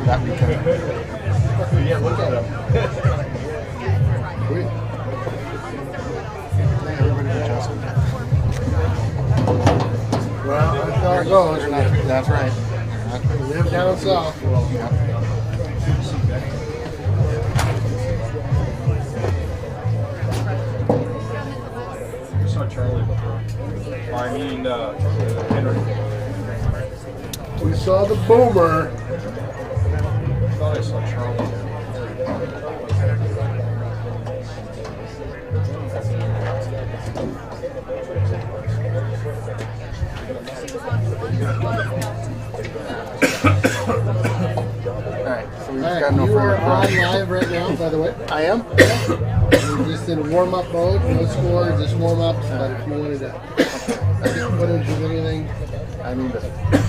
that weekend. Yeah, look at him. Sweet. Everybody's adjusting. Well, that's how it goes. That's right. We live down south. Yep. I saw Charlie before. I mean, Henry. We saw the boomer. I thought I saw Charlie. Alright, so we've Alright, got no you are further on questions. live right now, by the way. I am? We're just in warm-up mode, no score, just warm-ups. But if you wanted to put into anything, I need to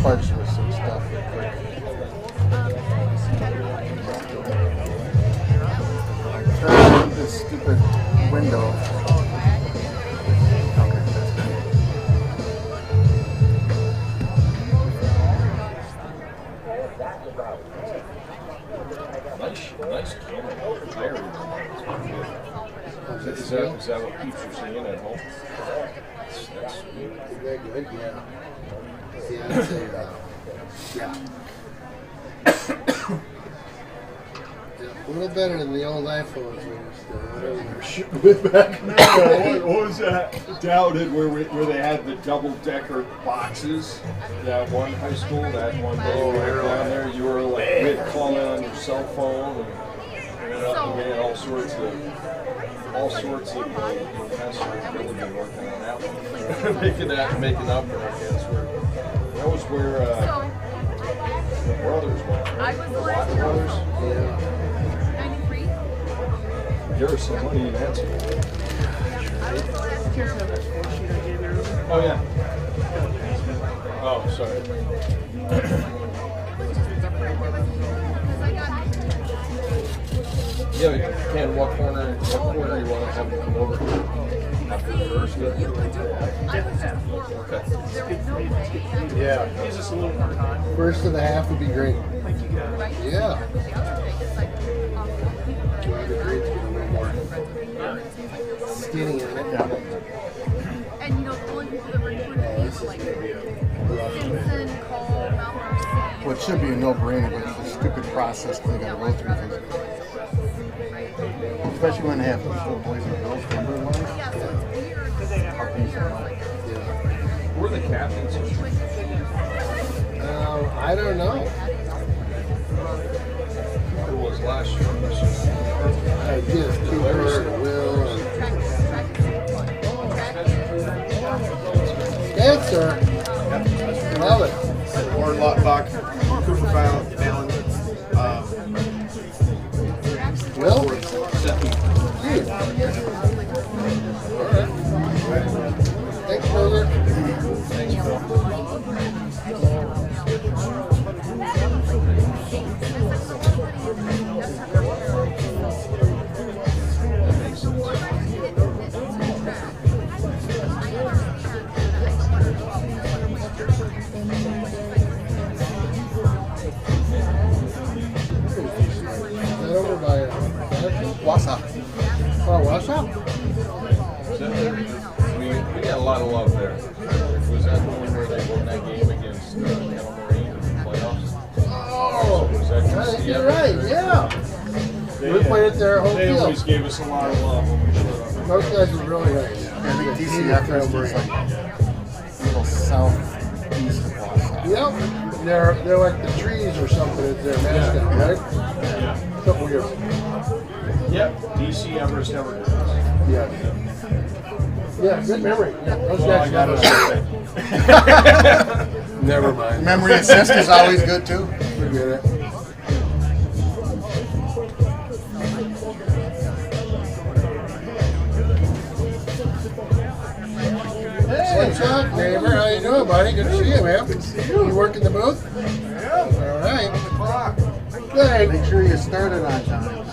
fudge with some stuff real quick. This stupid window. Okay, that's good. Nice camera. Is that what peeps are seeing at home? That's sweet. very good, yeah. See, I'd say, yeah. A little better than the old iPhones we were shooting with back then. What was that? Doubted where they had the double-decker boxes. That one high school, that one day we were down there, you were like calling on your cell phone and we had all sorts of professors working on that one. making up there, I guess. That was where the brothers went. I was the Watt last brothers. Yeah. 93. There was some money in that school. I was the last year. Oh yeah. Oh, sorry. Yeah, Ken, what corner you want to have them come over? After the first? You could do it. I was just Okay. there was no way. Yeah. Gives us a little more time. First of the half would be great. Thank you guys. Right? Yeah. The other thing is like, Do I have a great to get a little more skinny in it? and you know, the only people that were doing it was like Simpson, Cole, Malcolm, Well, it should be a no-brainer, but it's a stupid process they gotta go through. Especially when they have little boys and girls, remember one? yeah, so it's weird. Because like, Who are the captains? I don't know. Who was last year? I guess Cooper and Will and Spencer. Love it. Or Lockbach, Cooper Fallon, Will? Seppi. Alright. Thanks, brother. Thanks, Phil. Is that over by Wassa. Oh, Wausau? We got a lot of love there. Was that the one where they won that game against Kettle Moraine in the playoffs? Oh, Was that I think you're right, yeah. We played it there, whole They field. always gave us a lot of love when we showed up. Those guys were really nice. I think DCF is like a little southeast of Wassa. Yep. They're like the trees or something as their mascot, right? Yeah. Couple years. Yep. DC Everest Everest. Yeah. Yeah, good memory. Yeah, those Well, I guys gotta say. Never mind. Memory assist is always good too. Forget it. Hey, Chuck, neighbor, how you doing, buddy? Good to see you, man. Good to see you. You work in the booth? Yeah. All right. Good. Make sure you start it on time.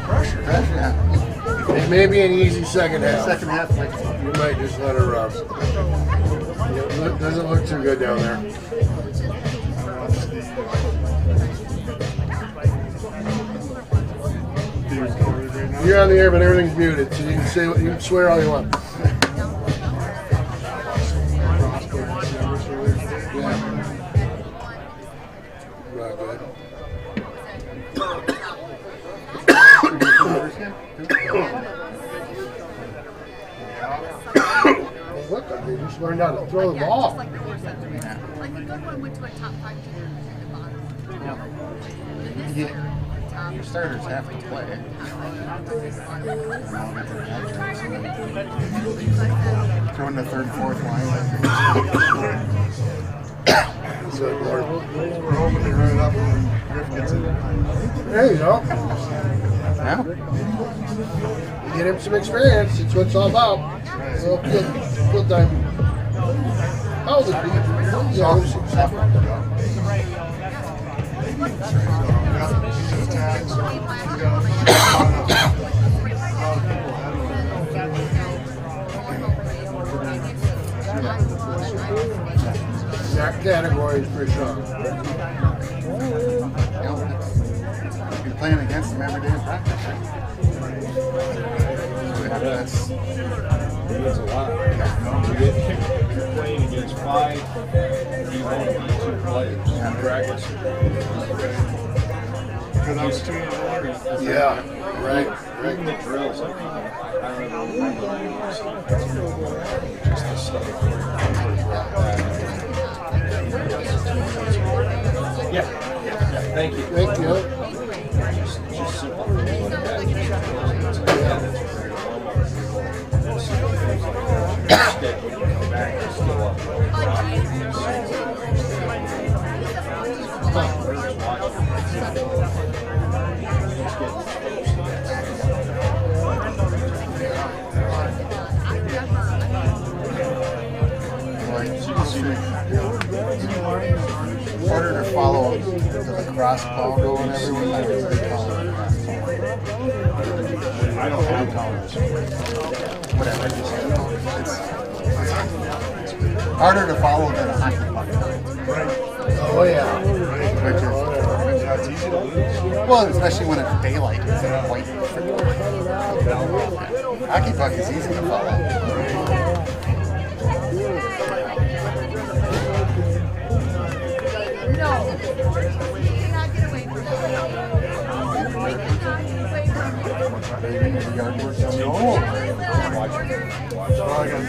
Pressure. It may be an easy second half. Second half, like You might just let her. It doesn't look too good down there. you're on the air, but everything's muted, so you can say what you can swear all you want. Yeah. Right, good. Look, they just learned how to throw the Yeah, ball. just like the horse that threw it. Like the good one went to a top 5 team in the bottom. And this Yeah. year, top Your starters have to play. Throw in the third, fourth line. We're hoping to run it up when Griff gets in. There you go. Yeah. Get him some experience. It's what it's all about. Well, field time. How old is he? Yeah, that category is pretty strong. You're playing against them every day in practice. That's It's a lot. You're playing against 5 D1, D2 players in practice. Good opportunity to learn. Yeah, right. Even the drills, like, I don't ever remember just the stuff. Yeah, thank you. Thank you. Just simple things like that. It's like, yeah, that's very normal. Simple things like that. Stick when you come back, it's still up. harder to follow the lacrosse ball going everywhere. I don't have college. Whatever. It's harder to follow than a hockey puck. Oh yeah. Which is, It's easy to lose. well, especially when it's daylight instead of white. Hockey puck is easy to follow. No. You cannot get away from it. You cannot get away from Well, I got the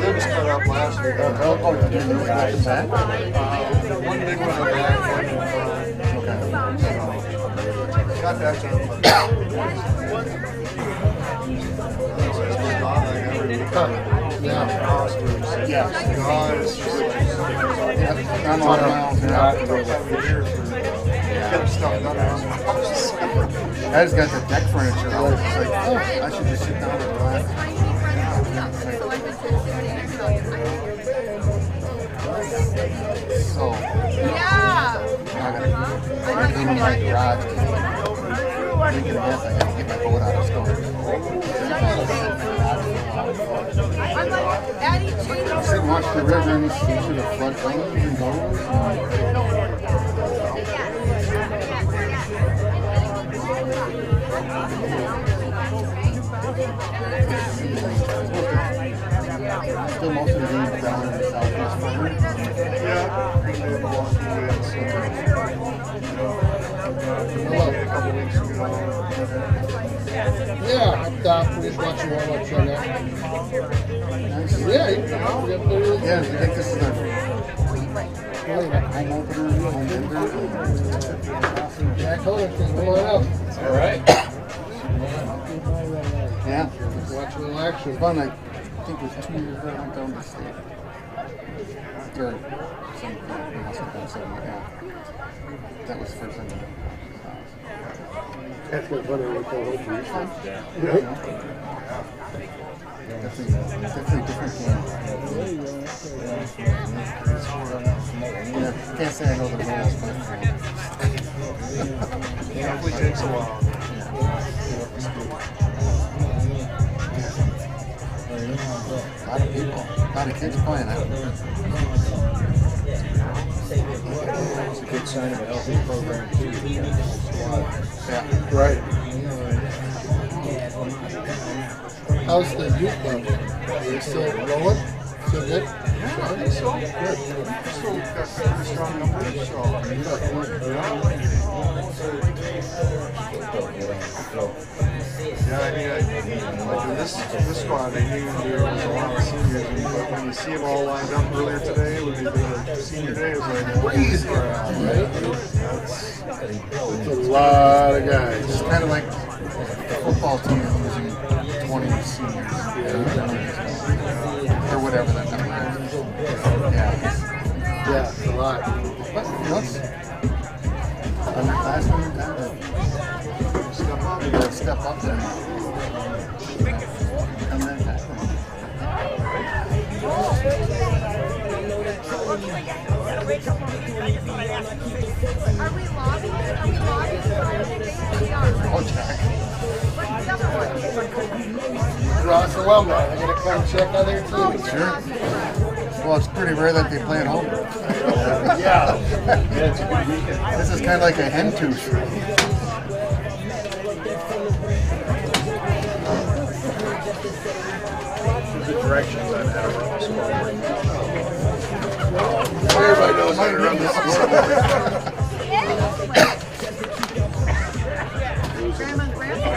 ribs cut up last week. Oh, you didn't know that? One big one in the back, one in the front. Got that done. Yeah. Yeah. God, it's just I'm on miles now. get stuff done around the house. I just got the deck furniture out. It's like, oh, I should just sit down and relax. So, Yeah. I gotta clean my garage. Thinking of this, I gotta get my boat out of storage. I'm like, Addie cheated. Sit and watch the river and see to the floodplains and goes. Still most of the games down in the southwest corner. Yeah. A couple weeks ago. Yeah, I thought we just watching warm-ups right now. Nice. Yeah, Yeah, I think this is their home opener, home ender. Jack Holder, come on up. All right. Yeah, Watch a little action. fun. I think it was 2 years ago I went down to state. Or something, it must have been something like that. That was the first time. That's what funny when we call home for Yeah. Right? Definitely different game. Yeah, can't say I know the rules, but Definitely takes a while. a lot of people, a lot of kids playing it. It's a good sign of a healthy program, too. Yeah. Right. How's the youth club? Are you still rolling? Still good? I think so. Good. Still got pretty strong numbers, so. Yeah, I mean, like in this squad, I knew there was a lot of seniors, but when you see them all lined up earlier today, when we did the senior day, it was like Crazy, right? That's a lot of guys. It's kind of like the football team losing 20 seniors. Or whatever that number is. Yeah, it's a lot. But, you know, it's underclassmen kind of step up there. And then tackle. Are we lobbying? Are we lobbying for everything? We are. Oh, Jack. What's the other one? Ross alumni, they're going to come check on their team. Sure. Well, it's pretty rare that they play at home. Yeah. it's a good weekend. This is kind of like a hen tooth. The directions on Everest. Everybody knows how to run this scoreboard. Grandma and Grandpa.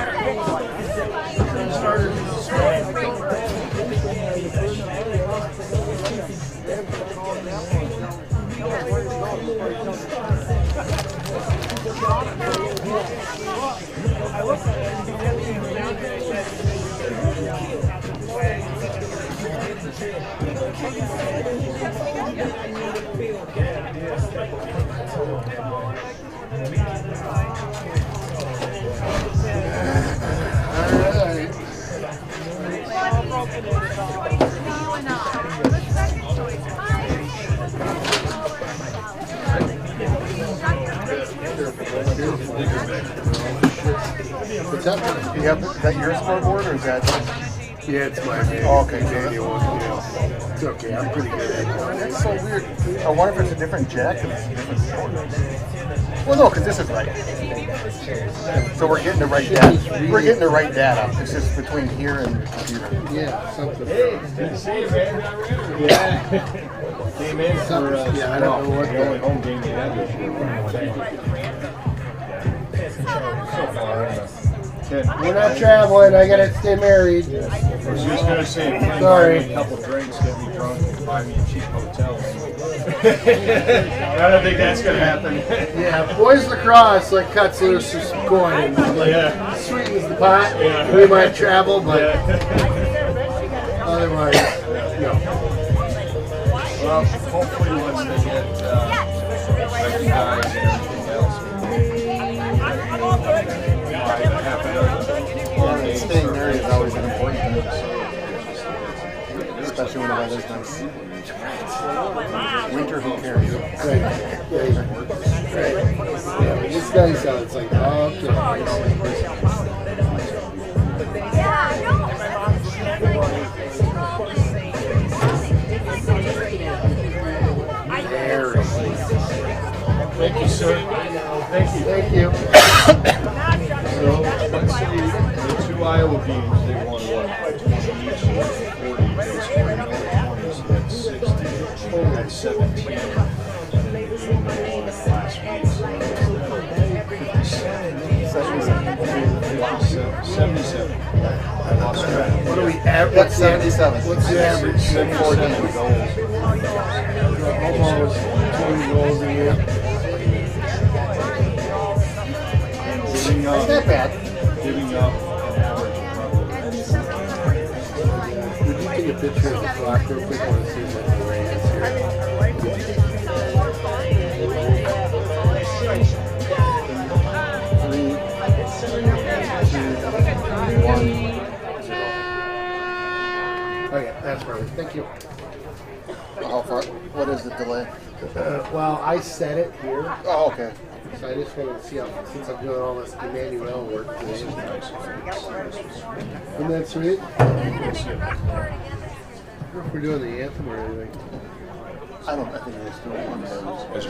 What's up? You have that your scoreboard or is that? Yeah, it's my man. Oh, okay. Daniel one. Yeah. It's okay. I'm pretty good at it. It's so weird. I wonder if it's a different jack and it's a different score. Well, no, because this is right. So we're getting the right data. We're getting the right data. It's just between here and the computer. Yeah, something. Good to see you, man. Yeah. Came in for Yeah, I don't know what the only home game we had this year. We're not traveling. I gotta stay married. I was just gonna say, Sorry. buy me a couple drinks, get me drunk, and buy me a cheap hotel. I don't think that's gonna happen. Yeah, boys lacrosse like cuts loose is going. Like, sweetens the pot. Yeah. We might travel, but otherwise, no. Well, hopefully once they get recognized and everything else, Staying married is always an important thing. Especially when the weather's nice. Winter, who cares? Right. Yeah, when it's nice out, it's like, okay. thank you, sir. Thank you. Thank you. So, let's say the two Iowa games, they won what? By 20 each, so that's 40. They scored another 20, so that's 60. That's 17. And then the game they won last week, so that's 77. I lost track. What do we average? That's 77. What's the average? 47 goals. Almost 20 goals a year. Giving up, Not that bad. giving up an average of probably. Would you take a picture of the clock real quick? I want to see what the rain is here. Okay, that's perfect. Thank you. How far? What is the delay? Well, I set it here, Oh, okay. so I just wanted to see how, since I'm doing all this Emmanuel work today. Isn't that sweet? I don't know if we're doing the anthem or anything. I think we're still one of those.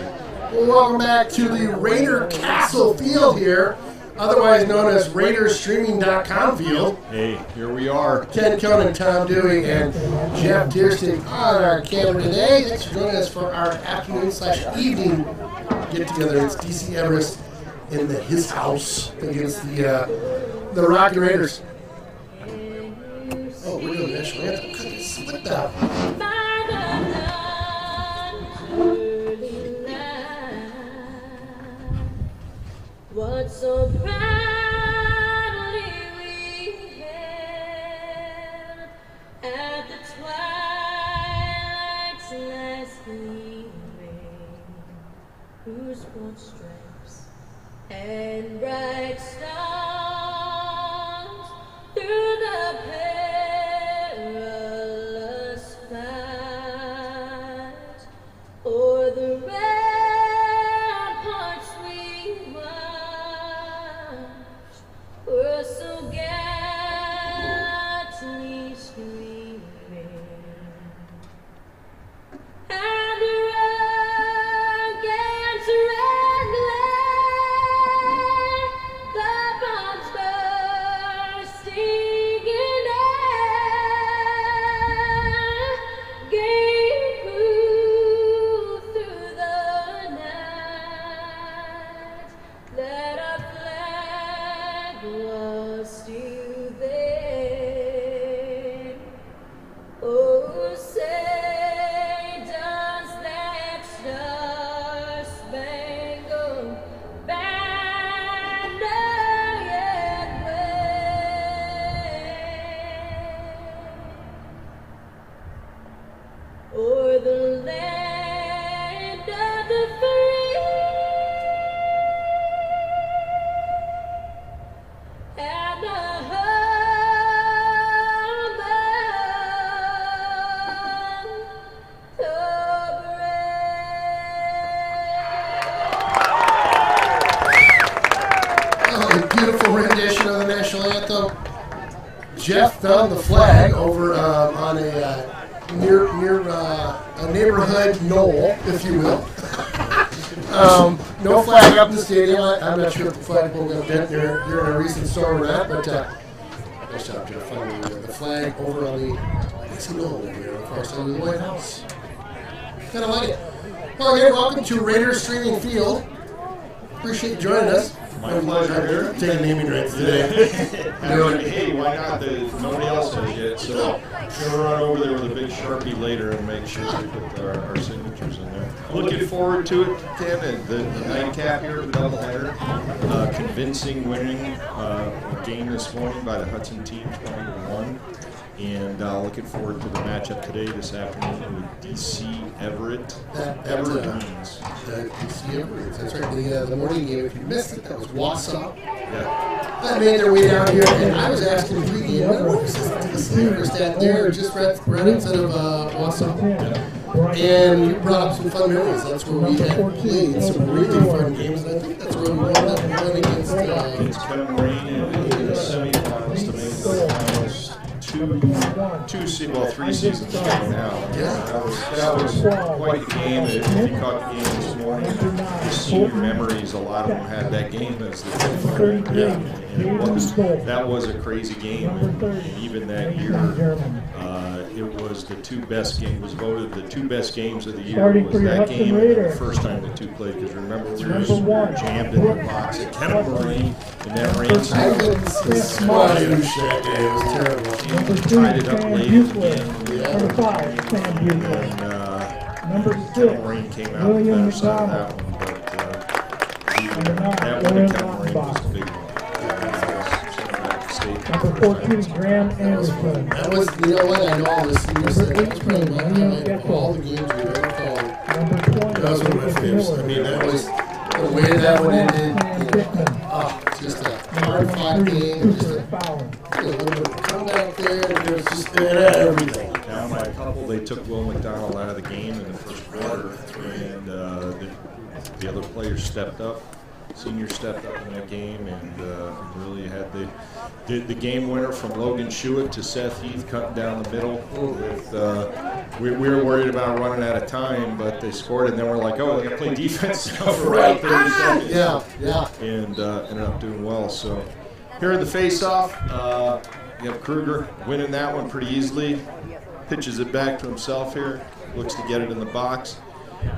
Well, welcome back to the Raider Castle Field here. otherwise known as RaidersStreaming.com field. Hey, here we are. Ken Conan, Tom Dewey, and Jeff Deerstick on our camera today. Thanks for joining us for our afternoon/evening get-together. It's DC Everest in his house against the Rocky Raiders. Oh, we're doing the national anthem. Goodness, slipped out. What so proudly we hailed at the twilight's last gleaming, whose broad stripes and bright stars through the perilous fight o'er the ramparts we watched were so gallantly streaming, and the rugged red glare, the bombs bursting in air, gave proof through the night that our flag was still there. Oh, say does that star-spangled banner yet wave o'er the land of the free and the home of the brave. Oh, a beautiful rendition of the national anthem. Jeff found the flag over on a near a neighborhood knoll, if you will. No flag up in the stadium. I'm not sure if the flagpole got bent during a recent storm or not, but nice job, Jeff. Finding the flag over on the knoll here across the White House. Kind of like it. Well, again, welcome to Raiders Streaming Field. Appreciate you joining us. My pleasure here. Taking naming rights today. Hey, why not? Nobody else has yet, so we're gonna run over there with a big Sharpie later and make sure we put our signatures in there. Looking forward to it, Ken, and the nightcap here of the doubleheader. Convincing winning game this morning by the Hudson team, 20-1. And looking forward to the matchup today, this afternoon, with DC Everett. Everett's. DC Everett. That's right. The morning game. If you missed it, that was Wausau. Yeah. That made their way down here, and I was asking pregame, what was this Everest at there, just right outside of Wausau? And you brought up some fun memories. That's where we had played some really fun games, and I think that's where we won that one against Kevin Marine in the semifinals to make the finals. Three seasons ago now. Yeah. That was quite the game. If you caught the game this morning, the senior memories, a lot of them had that game as the that was a crazy game. And even that year, it was the two best games. Was voted the two best games of the year. Was that game and the first time the two played? Because remember, we were jammed in the box at Kenneth Marine, and that rain. I couldn't see that day. It was terrible. Tied it up late in the game. Number 5, Sam Buford. Number 6, Marine came out William the better side of McDonald. that one, but that one at Kevin Marine was a big one. Number 14, Graham Anderson. That was, you know what, I know all the seniors that was probably my highlight of all the games we've ever called. Number 20, That was one of my favorites. I mean, that was the way that one ended. Just a hard-fought game, just a little bit of comeback there, and there was just everything. Down by a couple, they took Will McDonald out of the game in the first quarter, and the other players stepped up. Senior stepped up in that game and really had the game winner from Logan Schuett to Seth Heath cutting down the middle. With, we were worried about running out of time, but they scored, and then we're like, oh, they're going to play defense now for about 30 seconds. Yeah. And ended up doing well. So here in the face-off, you have Kruger winning that one pretty easily. Pitches it back to himself here. Looks to get it in the box.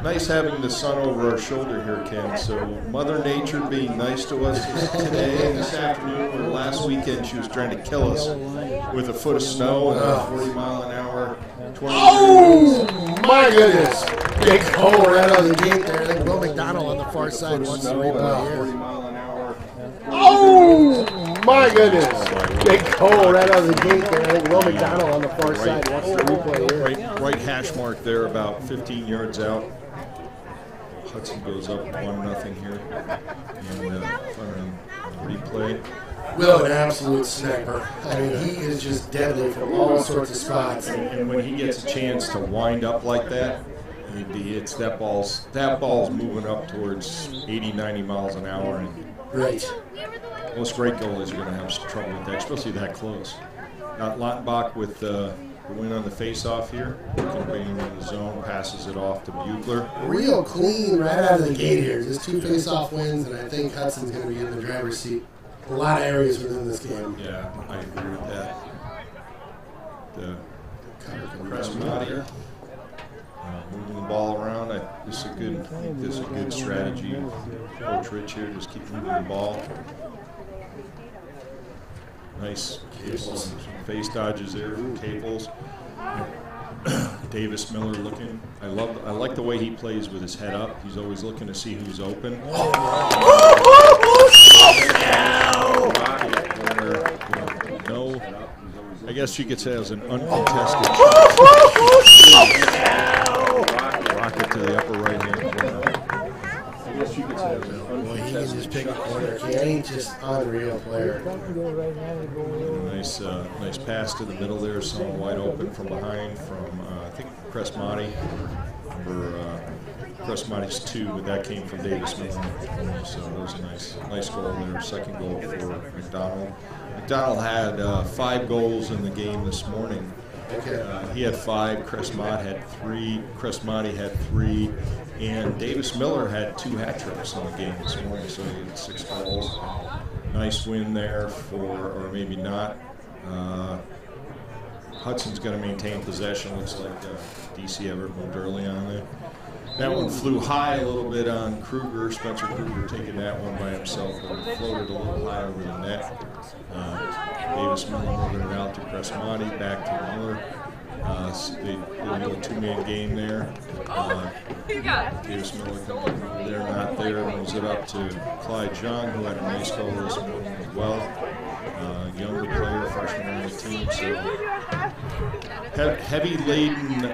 Nice having the sun over our shoulder here, Ken. So Mother Nature being nice to us today and this afternoon, where last weekend she was trying to kill us with a foot of snow and a 40-mile-an-hour 20. Oh, my goodness. Big hole right out of the gate there. I think Will McDonald on the far side wants to replay here. 40-mile-an-hour. Oh, my goodness. Big hole right out of the gate there. I think Will McDonald on the far side wants to replay here. Right hash mark there, about 15 yards out. Hudson goes up 1-0 here. And replay. Will, an absolute sniper. I mean, he is just deadly from all sorts of spots. And when he gets a chance to wind up like that, that ball's moving up towards 80, 90 miles an hour. And right. Most great goalies are going to have some trouble with that, especially that close. Lautenbach with the win on the face-off here. Being in the zone, passes it off to Buechler. Real clean right out of the gate here. Just 2 face-off wins, and I think Hudson's going to be in the driver's seat. A lot of areas within this game. Yeah, I agree with that. The Cressmati moving the ball around. This is a good strategy. Coach Rich here, just keep moving the ball. Nice face dodges there from Caples. Davis Miller looking. I like the way he plays with his head up. He's always looking to see who's open. No, I guess you could say it was an uncontested rocket to the upper right hand corner. I guess you could say it was an Boy, he can just pick a corner. He ain't just unreal player. Nice pass to the middle there. Someone wide open from behind from I think Cressmati. Cressmati's 2, but that came from Davis Miller. So that was a nice goal there. Second goal for McDonald. McDonald had 5 goals in the game this morning. He had 5. Cressmati had 3. And Davis Miller had 2 hat tricks on the game this morning, so he had 6 goals. Nice win there or maybe not. Hudson's going to maintain possession. Looks like DC Everett moved early on there. That one flew high a little bit on Kruger. Spencer Kruger taking that one by himself, but it floated a little high over the net. Davis Miller moving it out to Cressmati, back to Miller. They did a little 2-man game there. Davis Miller comes over there, not there, moves it up to Clyde Jung, who had a nice goal this morning as well. Younger player, freshman on the team. So heavy laden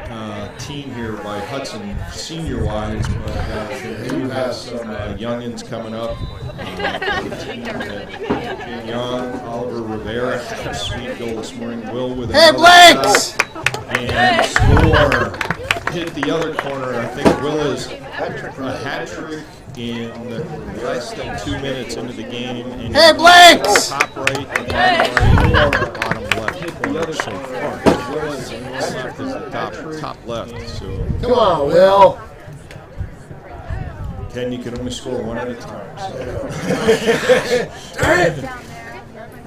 team here by Hudson, senior wise, but they do have some youngins coming up. Jay Young, Oliver Rivera had a sweet goal this morning. Will with Blanks! And score. Hit the other corner. I think Will is a hat trick in less than 2 minutes into the game. And Blanks! Top right, bottom left. Hit the other so far. Will is the top left. So come on, Will. Ken, you can only score 1 at a time. So.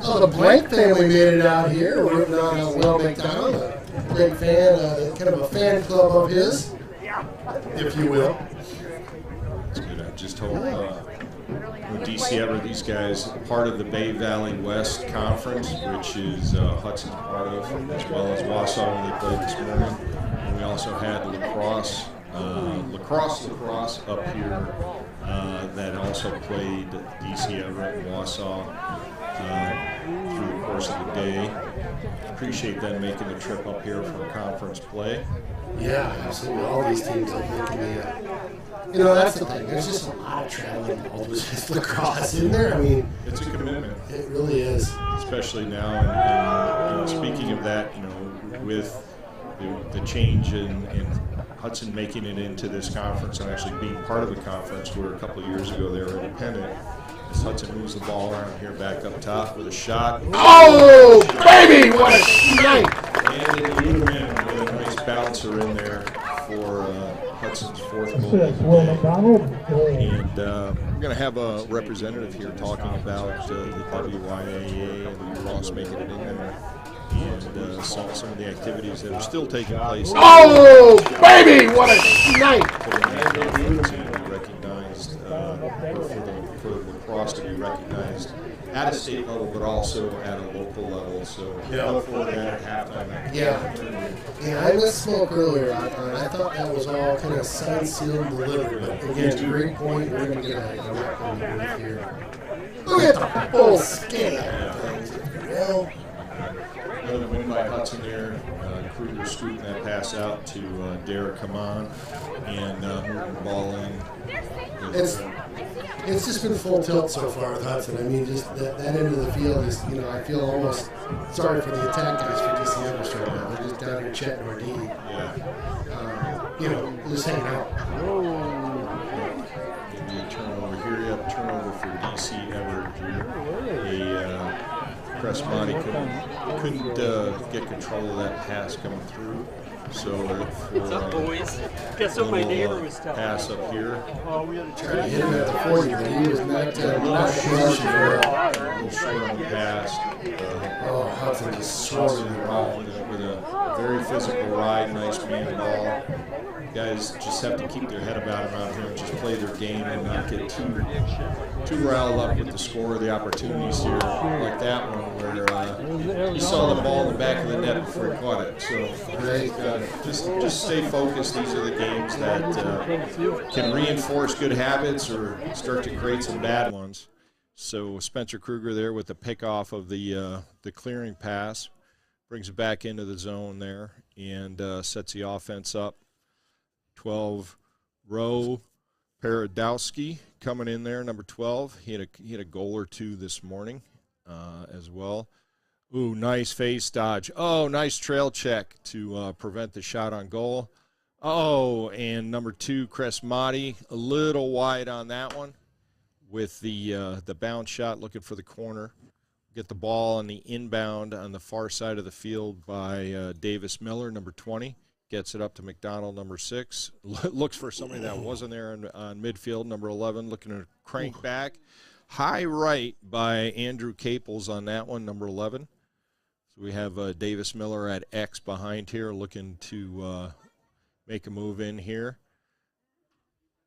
So the Blank family made it out here. We're rooting on Will McDonald, a big fan, kind of a fan club of his, if you will. That's good. I just hope DC Everett, these guys, part of the Bay Valley West Conference, which is Hudson's part of, as well as Wausau, they played this morning. And we also had Lacrosse up here that also played DC Everett and Wausau through the course of the day. Appreciate them making the trip up here for conference play. Yeah, absolutely. All these teams, I think, can be, that's the thing. There's just a lot of traveling involved with just lacrosse, isn't there? I mean, it's a commitment. It really is. Especially now, and speaking of that, with the change in Hudson making it into this conference and actually being part of a conference where a couple of years ago they were independent. As Hudson moves the ball around here back up top with a shot. Oh, baby, what a snipe! And it moved in with a nice bouncer in there for Hudson's fourth goal. And we're going to have a representative here talking about the WYAA and Lacrosse making it in there. And some of the activities that are still taking place. Oh, baby, what a snipe! Recognized for the lacrosse to be recognized at a state level, but also at a local level. So look for that at halftime. Yeah, I misspoke earlier. I thought that was all kind of signed, sealed, and delivered. But again, great point. We're going to get a record here. Look at the full scale. Well, Another win by Hudson there. Kruger scooting that pass out to Derek Kaman and moving the ball in. It's just been full tilt so far with Hudson. I mean, just that end of the field is, I feel almost sorry for the attack guys for DC Everest right now. They're just down here chatting our D. Just hanging out. The turnover here. You have a turnover for DC Everett here. Cressmani couldn't get control of that pass coming through. So What's up, boys? Guess what my neighbor was telling me. Pass up here. Tried to hit him at the 40, but he was not little short on the pass. Hudson just swore with a very physical ride, nice man ball. Guys just have to keep their head about them out here and just play their game and not get too riled up with the score, the opportunities here, like that one where he saw the ball in the back of the net before he caught it. So just stay focused. These are the games that can reinforce good habits or start to create some bad ones. So Spencer Kruger there with the pickoff of the clearing pass, brings it back into the zone there and sets the offense up. 12 Rowe Paradowski coming in there, number 12. He had a goal or two this morning as well. Ooh, nice face dodge. Oh, nice trail check to prevent the shot on goal. Oh, and number 2, Cressmati, a little wide on that one with the bounce shot looking for the corner. Get the ball on the inbound on the far side of the field by Davis Miller, number 20. Gets it up to McDonald, number 6. Looks for somebody that wasn't there on midfield, number 11, looking to crank back. High right by Andrew Caples on that one, number 11. So we have Davis Miller at X behind here, looking to make a move in here.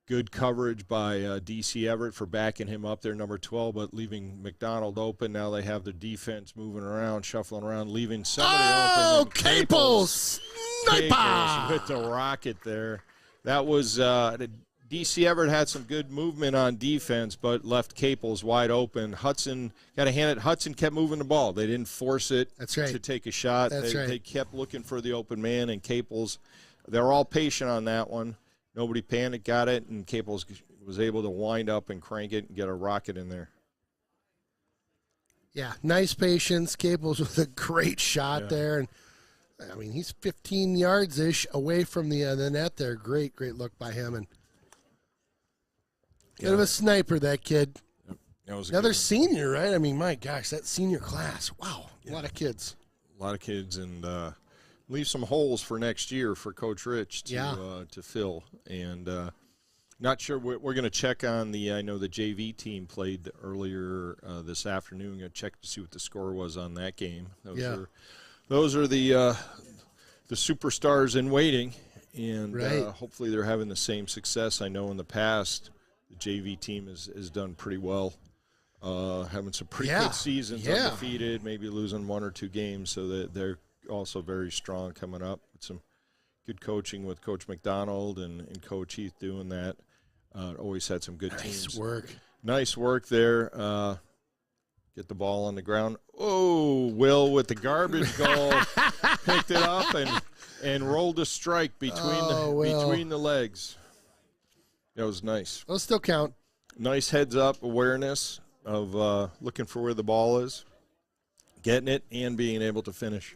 Good coverage by DC Everett for backing him up there, number 12, but leaving McDonald open. Now they have the defense moving around, shuffling around, leaving somebody open. Oh, Caples! Caples with the rocket there. That was DC Everett had some good movement on defense, but left Caples wide open. Hudson got to hand it. Hudson kept moving the ball. They didn't force it to take a shot. They kept looking for the open man, and Caples, they're all patient on that one. Nobody panicked, got it, and Caples was able to wind up and crank it and get a rocket in there. Yeah, nice patience. Caples with a great shot there. And I mean, he's 15 yards-ish away from the net there. Great look by him. And bit of a sniper, that kid. Another senior, right? I mean, my gosh, that senior class. Wow, a lot of kids. A lot of kids, and leave some holes for next year for Coach Rich to fill. And not sure we're going to check on I know the JV team played earlier this afternoon. Going to check to see what the score was on that game. Those are the superstars in waiting, and hopefully they're having the same success. I know in the past the JV team has done pretty well, having some pretty good seasons, undefeated, maybe losing 1 or 2 games, so that they're also very strong coming up with some good coaching with Coach McDonald and Coach Heath doing that. Always had some good teams. Nice work there. Get the ball on the ground. Oh, Will with the garbage goal. Picked it up and rolled a strike between the legs. That was nice. Those still count. Nice heads-up awareness of looking for where the ball is, getting it, and being able to finish.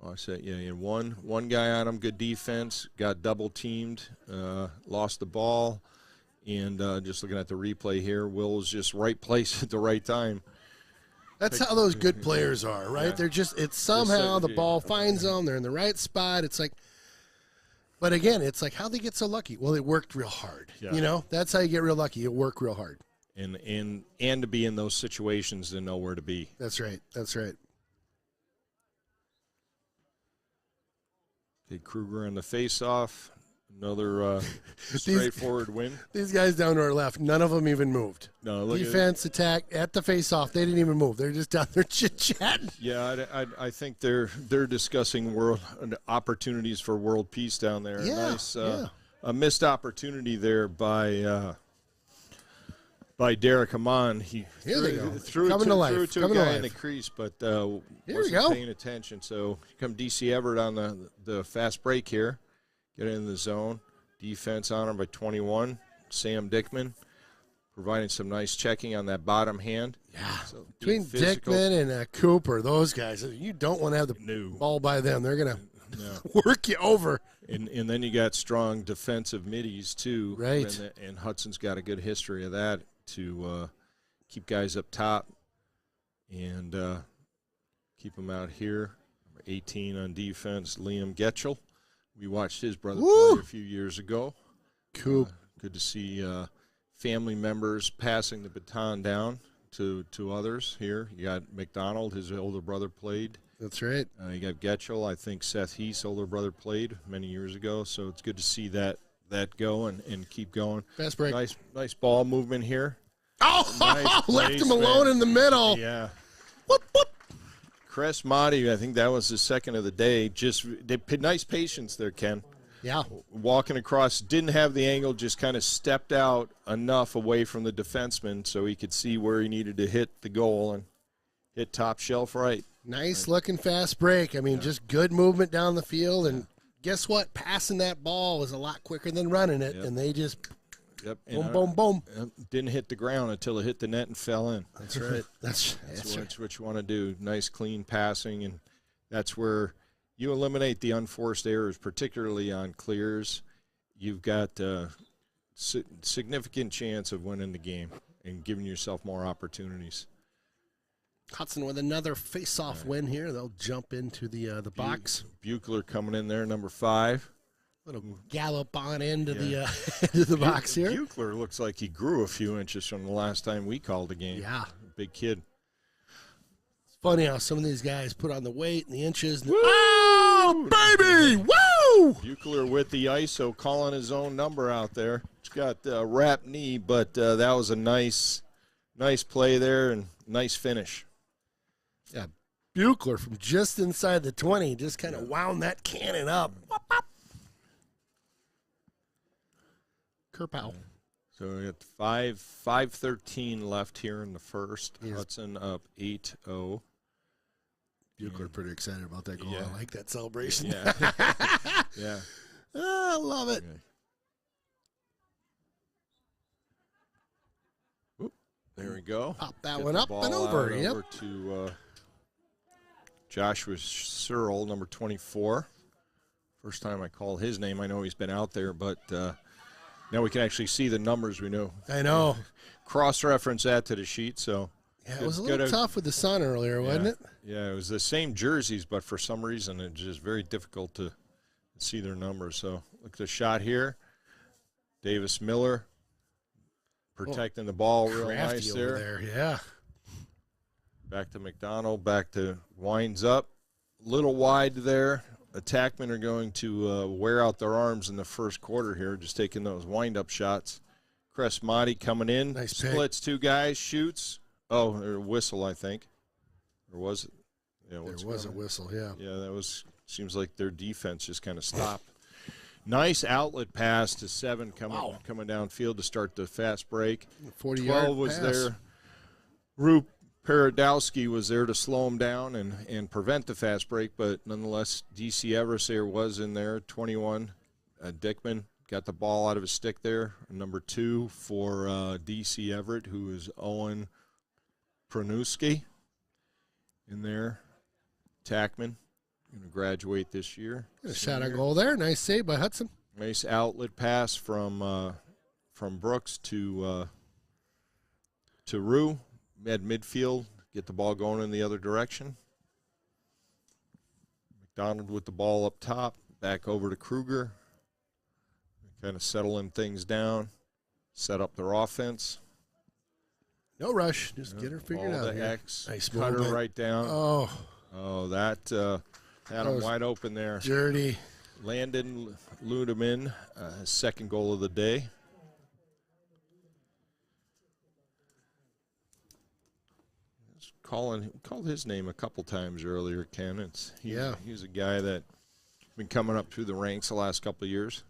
I said, yeah, one guy on him, good defense, got double teamed, lost the ball, and just looking at the replay here, Will was just right place at the right time. That's how those good players are, right? Yeah. They're it's somehow the ball finds them, they're in the right spot. It's like, but again, it's like how they get so lucky. Well, they worked real hard. Yeah. You know, that's how you get real lucky. You work real hard. And to be in those situations to know where to be. That's right. That's right. Okay, Kruger on the face-off. Another straightforward win. These guys down to our left, none of them even moved. No, look defense, attack, at the face-off, they didn't even move. They're just down there chit-chatting. Yeah, I think they're discussing opportunities for world peace down there. Yeah, Nice, a missed opportunity there by Derek Amon. He Here they go. threw Coming to life. threw to Coming a to guy in life. the crease, but Here we wasn't go. paying attention. So here come DC Everett on the fast break here. Get in the zone. Defense on him by 21. Sam Dickman providing some nice checking on that bottom hand. Yeah. So Between physical. Dickman and Cooper, those guys, you don't want to have the ball by them. They're going to work you over. And then you got strong defensive middies, too. Right. And Hudson's got a good history of that to keep guys up top and keep them out here. Number 18 on defense, Liam Getchell. We watched his brother play a few years ago. Cool. Good to see family members passing the baton down to others here. You got McDonald, his older brother, played. That's right. You got Getchell. I think Seth Heath's older brother played many years ago. So it's good to see that go and keep going. Fast break. Nice ball movement here. Oh, Nice left him placement. alone in the middle. Yeah. Whoop, whoop. Chris Motti, I think that was the second of the day. Nice patience there, Ken. Yeah. Walking across, didn't have the angle, just kind of stepped out enough away from the defenseman so he could see where he needed to hit the goal and hit top shelf right. Nice looking fast break. I mean, just good movement down the field. And guess what? Passing that ball is a lot quicker than running it. Yep. And they just Boom, boom, boom. Didn't hit the ground until it hit the net and fell in. That's right. That's what you want to do. Nice, clean passing, and that's where you eliminate the unforced errors, particularly on clears. You've got a significant chance of winning the game and giving yourself more opportunities. Hudson with another face-off win here. They'll jump into the box. Buechler coming in there, number 5. Little gallop on into the into the box here. Buechler looks like he grew a few inches from the last time we called a game. Yeah. Big kid. It's funny how some of these guys put on the weight and the inches. And oh, baby! Woo! Buechler with the ISO, calling his own number out there. He's got a wrapped knee, but that was a nice play there and nice finish. Yeah, Buechler from just inside the 20 just kind of wound that cannon up. Whoop, whoop. Kerpow. So we got 5:13 left here in the first. Yes. Hudson up 8-0. Buechler pretty excited about that goal. Yeah. I like that celebration. Yeah. Yeah. I love it. Okay. Oop, there we go. Pop that Get one the up ball and over. out Yep. over to Joshua Searle, number 24. First time I call his name. I know he's been out there, but now we can actually see the numbers we know. I know. Cross-reference that to the sheet, so. Yeah, it was a little tough with the sun earlier, wasn't it? Yeah, it was the same jerseys, but for some reason it's just very difficult to see their numbers. So look at the shot here. Davis Miller protecting the ball real Crafty nice over there. Yeah. Back to McDonald, back to winds up. Little wide there. Attackmen are going to wear out their arms in the first quarter here, just taking those wind-up shots. Cresmati coming in, Nice pick. splits 2 guys, shoots. Oh, or a whistle, I think. Or was it? Yeah, There was a whistle, yeah. Yeah, that was. Seems like their defense just kind of stopped. Nice outlet pass to 7 coming downfield to start the fast break. 40-yard 12 was pass. there. Roop Paradowski was there to slow him down and prevent the fast break, but nonetheless, DC Everest there was in there. 21, Dickman got the ball out of his stick there. Number 2 for DC Everett, who is Owen Pranuski in there. Tackman going to graduate this year. A shot on goal there. Nice save by Hudson. Nice outlet pass from Brooks to Rue at midfield. Get the ball going in the other direction. McDonald with the ball up top. Back over to Kruger. Kind of settling things down. Set up their offense. No rush. Just get her figured out here. X. Nice Cut her movement. right down. Oh, That had him wide open there. dirty. Landon Ludeman, his second goal of the day. Called his name a couple times earlier, Ken. He's a guy that's been coming up through the ranks the last couple of years.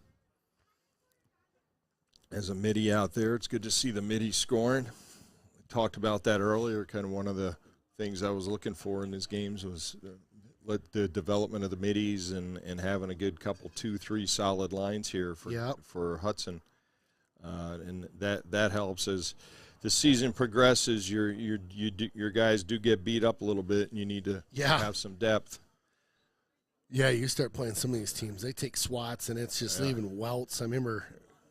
As a midi out there, it's good to see the midi scoring. We talked about that earlier. Kind of one of the things I was looking for in these games was the development of the middies and having a good couple, 2-3 solid lines here for Hudson. And that helps as the season progresses. Your guys do get beat up a little bit, and you need to have some depth. Yeah, you start playing some of these teams. They take swats, and it's just leaving welts. I remember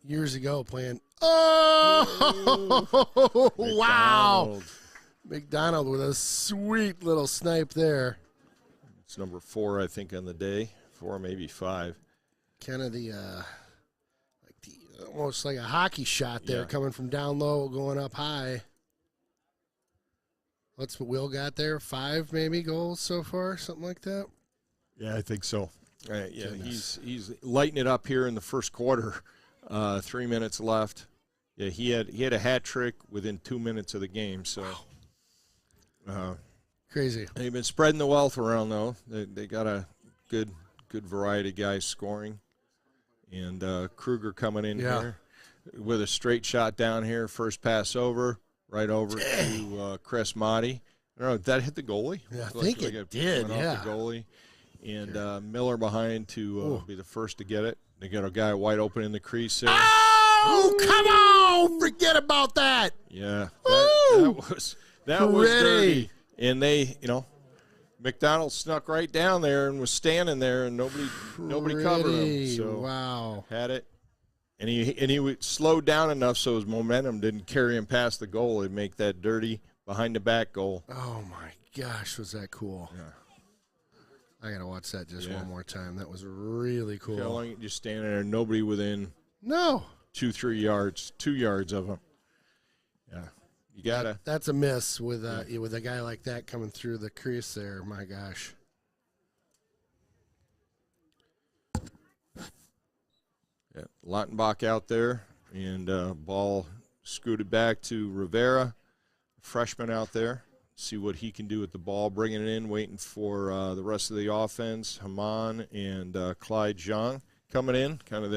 years ago playing. Oh, wow. McDonald with a sweet little snipe there. It's number 4, I think, on the day. 4, maybe 5. Kind of almost like a hockey shot there, coming from down low, going up high. What's what Will got there? 5 maybe goals so far, something like that. Yeah, I think so. He's lighting it up here in the first quarter. 3 minutes left. Yeah, he had a hat trick within 2 minutes of the game. So, crazy. They've been spreading the wealth around though. They got a good variety of guys scoring, and Kruger coming in here with a straight shot down here. First pass over, right over to Chris Motti. I don't know, did that hit the goalie? Yeah, I think it did. Off the goalie, and Miller behind to be the first to get it. They got a guy wide open in the crease there. Oh, come on! Forget about that. Yeah, that was dirty. And they, McDonald snuck right down there and was standing there, and nobody covered him. So had it, and he slowed down enough so his momentum didn't carry him past the goal and make that dirty behind the back goal. Oh my gosh, was that cool? Yeah. I gotta watch that just one more time. That was really cool. How long you just standing there, nobody within 2-3 yards, 2 yards of him. Yeah, you gotta. That's a miss with a guy like that coming through the crease there. My gosh. Yeah, Lautenbach out there, and ball scooted back to Rivera, freshman out there. See what he can do with the ball, bringing it in, waiting for the rest of the offense. Haman and Clyde Zhang coming in, kind of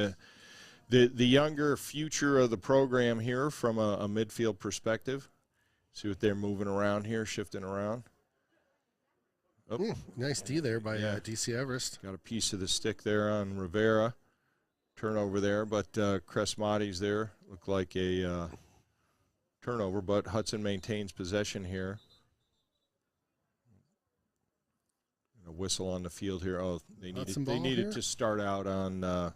the younger future of the program here from a midfield perspective. See what they're moving around here, shifting around. Nice D there by DC Everest. Got a piece of the stick there on Rivera. Turnover there, but Cresmati's there. Looked like a turnover, but Hudson maintains possession here. A whistle on the field here. Oh, they needed to start out on the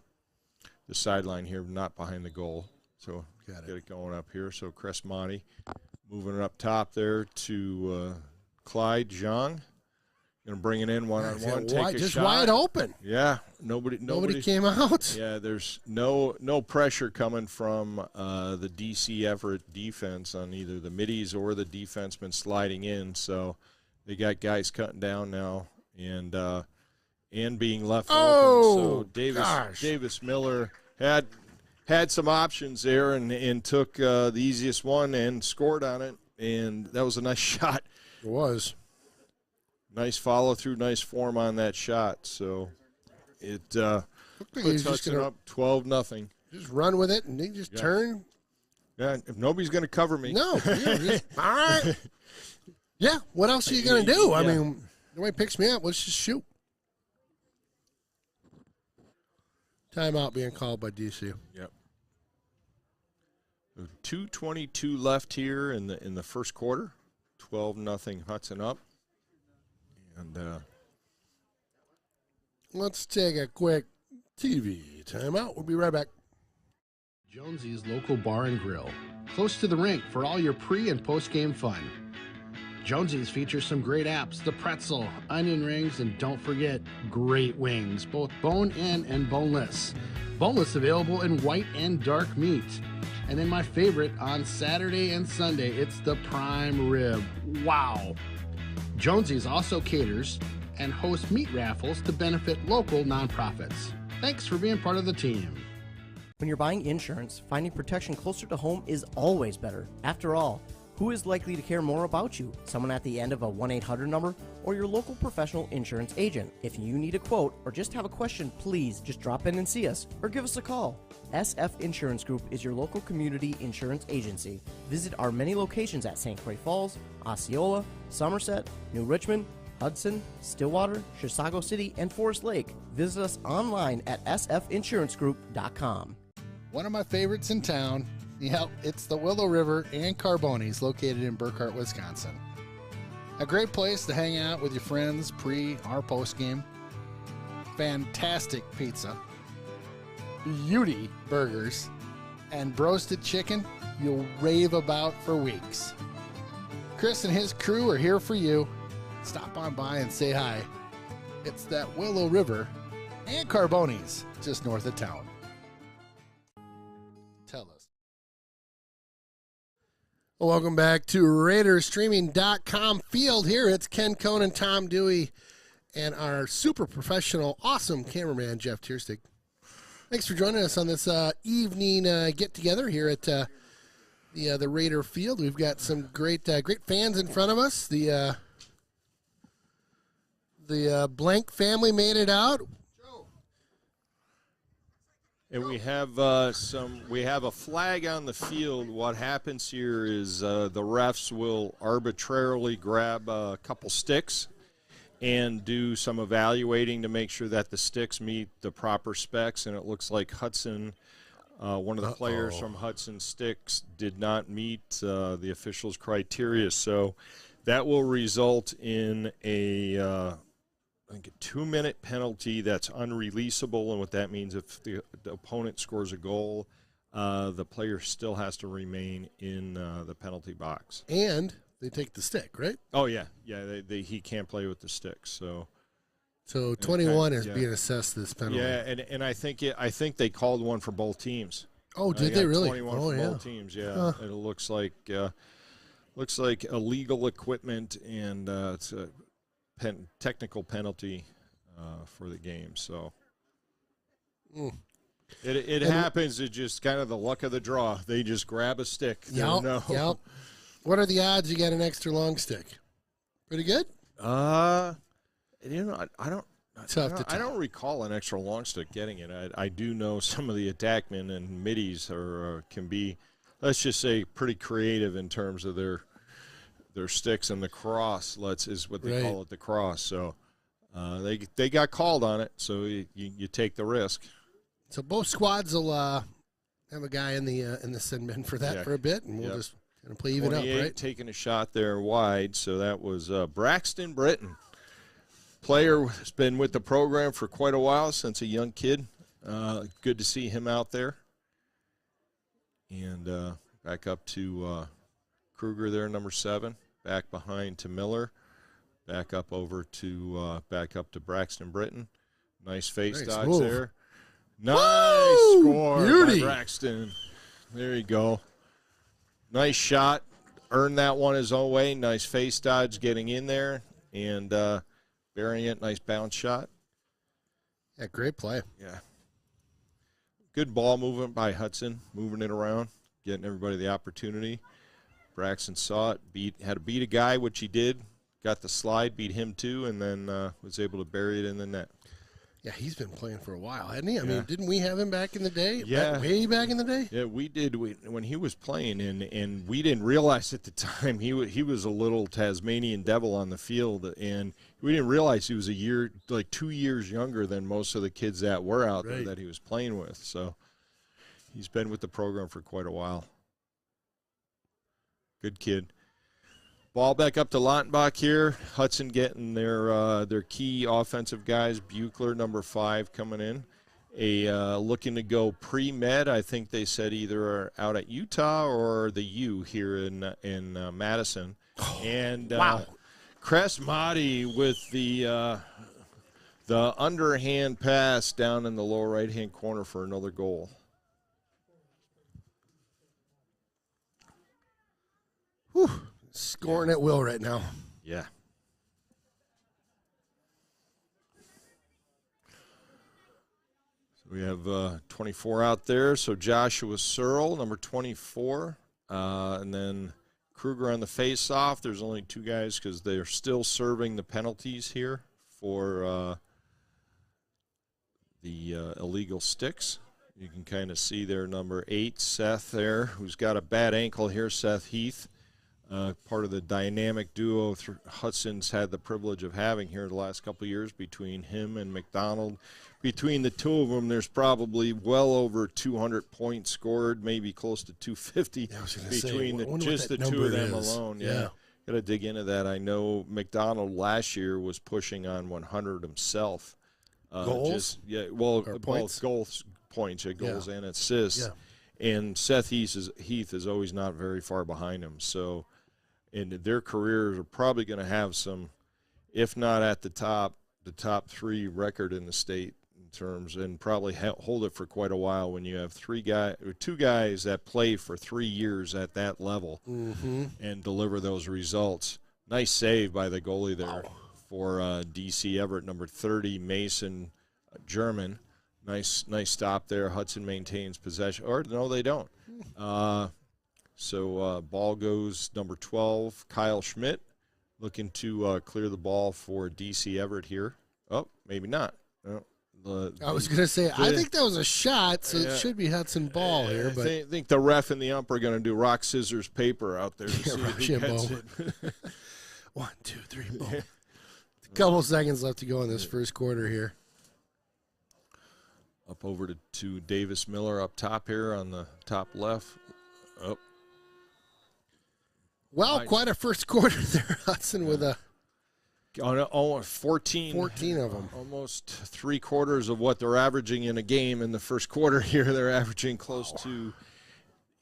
sideline here, not behind the goal. So get it going up here. So Cresmati moving it up top there to Clyde Zhang. Going to bring it in one-on-one, take a just shot. Wide open. Yeah, nobody came out. Yeah, there's no pressure coming from the DC Everett defense on either the middies or the defenseman sliding in. So they got guys cutting down now and being left open. So Davis Miller had some options there and took the easiest one and scored on it, and that was a nice shot. It was. Nice follow through, nice form on that shot. So it puts Hudson up 12-0. Just run with it and then just turn. Yeah, if nobody's going to cover me. No. All right. Yeah, what else are you going to do? I mean, nobody picks me up. Let's just shoot. Timeout being called by DC. Yep. 2:22 left here in the first quarter. 12-0 Hudson up. And let's take a quick TV timeout. We'll be right back. Jonesy's Local Bar and Grill, close to the rink for all your pre- and post-game fun. Jonesy's features some great apps, the pretzel, onion rings, and don't forget, great wings, both bone-in and boneless. Boneless available in white and dark meat. And then my favorite, on Saturday and Sunday, it's the prime rib. Wow! Jonesy's also caters and hosts meat raffles to benefit local nonprofits. Thanks for being part of the team. When you're buying insurance, finding protection closer to home is always better. After all, who is likely to care more about you? Someone at the end of a 1-800 number or your local professional insurance agent? If you need a quote or just have a question, please just drop in and see us or give us a call. SF Insurance Group is your local community insurance agency. Visit our many locations at St. Croix Falls, Osceola, Somerset, New Richmond, Hudson, Stillwater, Chisago City, and Forest Lake. Visit us online at sfinsurancegroup.com. One of my favorites in town, it's the Willow River and Carbonis, located in Burkhart, Wisconsin. A great place to hang out with your friends pre or post game. Fantastic pizza, beauty burgers, and roasted chicken you'll rave about for weeks. Chris and his crew are here for you. Stop on by and say hi. It's that Willow River and Carbonis, just north of town. Tell us. Well, welcome back to RaidersStreaming.com Field. Here it's Ken Cohn and Tom Dewey and our super professional, awesome cameraman, Jeff Tierstig. Thanks for joining us on this evening get-together here at the Raider Field. We've got some great fans in front of us. The Blank family made it out. And we have we have a flag on the field. What happens here is the refs will arbitrarily grab a couple sticks and do some evaluating to make sure that the sticks meet the proper specs. And it looks like Hudson, one of the players from Hudson sticks, did not meet the officials' criteria. So that will result in a 2-minute penalty that's unreleasable, and what that means, if the opponent scores a goal, the player still has to remain in the penalty box. And they take the stick, right? Oh yeah. He can't play with the stick. So 21 is being assessed this penalty. Yeah, and I think they called one for both teams. Oh, did they really? 21 for both teams. Yeah, Huh. It looks like illegal equipment, and it's a technical penalty for the game. So it happens. It's just kind of the luck of the draw. They just grab a stick. Yep. What are the odds you get an extra long stick? Pretty good? I don't. Tough to tell. I don't recall an extra long stick getting it. I do know some of the attackmen and middies can be, let's just say, pretty creative in terms of their sticks, and the cross is what they call it, the cross. So they got called on it, so you take the risk. So both squads will have a guy in the sin bin for that for a bit, and we'll just kind of play even up, right? Taking a shot there wide, so that was Braxton Britton. Player has been with the program for quite a while, since a young kid. Good to see him out there. And back up to Kruger there, number 7. Back behind to Miller. Back up to Braxton Britton. Nice face dodge move there. Nice score Beauty. by Braxton. There you go. Nice shot. Earned that one his own way. Nice face dodge getting in there and burying it. Nice bounce shot. Yeah, great play. Yeah. Good ball movement by Hudson, moving it around, getting everybody the opportunity. Braxton saw it, had to beat a guy, which he did. Got the slide, beat him too, and then was able to bury it in the net. Yeah, he's been playing for a while, hasn't he? I mean, didn't we have him back in the day? Yeah. Way back in the day? Yeah, we did. When he was playing, and we didn't realize at the time, he was a little Tasmanian devil on the field, and we didn't realize he was 2 years younger than most of the kids that were out there that he was playing with. So he's been with the program for quite a while. Good kid. Ball back up to Lautenbach here. Hudson getting their key offensive guys. Buechler, number 5, coming in. Looking to go pre-med. I think they said either out at Utah or the U here in Madison. And wow. Cresmati with the underhand pass down in the lower right-hand corner for another goal. Whew. Scoring at will right now. Yeah. We have 24 out there, so Joshua Searle, number 24, and then Kruger on the face-off. There's only 2 guys because they're still serving the penalties here for the illegal sticks. You can kind of see there, number 8, Seth there, who's got a bad ankle here, Seth Heath. Part of the dynamic duo Hudson's had the privilege of having here the last couple of years between him and McDonald. Between the two of them, there's probably well over 200 points scored, maybe close to 250 between just the two of them alone. Yeah. Got to dig into that. I know McDonald last year was pushing on 100 himself. Goals? Both goals, points, goals and assists. Yeah. And Seth Heath is always not very far behind him. So, and their careers are probably going to have some, if not at the top 3 record in the state in terms, and probably hold it for quite a while when you have 2 guys that play for 3 years at that level and deliver those results. Nice save by the goalie there for DC Everett, number 30, Mason German. Nice stop there. Hudson maintains possession. Or, no, they don't. So ball goes number 12, Kyle Schmidt, looking to clear the ball for DC Everett here. Oh, maybe not. No, I was going to say, I think that was a shot, so it should be Hudson ball here. But I think the ref and the ump are going to do rock, scissors, paper out there to see who gets it. 1, 2, 3, boom. A couple seconds left to go in this first quarter here. Up over to Davis Miller up top here on the top left. Oh. Well, quite a first quarter there, Hudson, with a 14 of them. Almost 3/4 of what they're averaging in a game in the first quarter here. They're averaging close to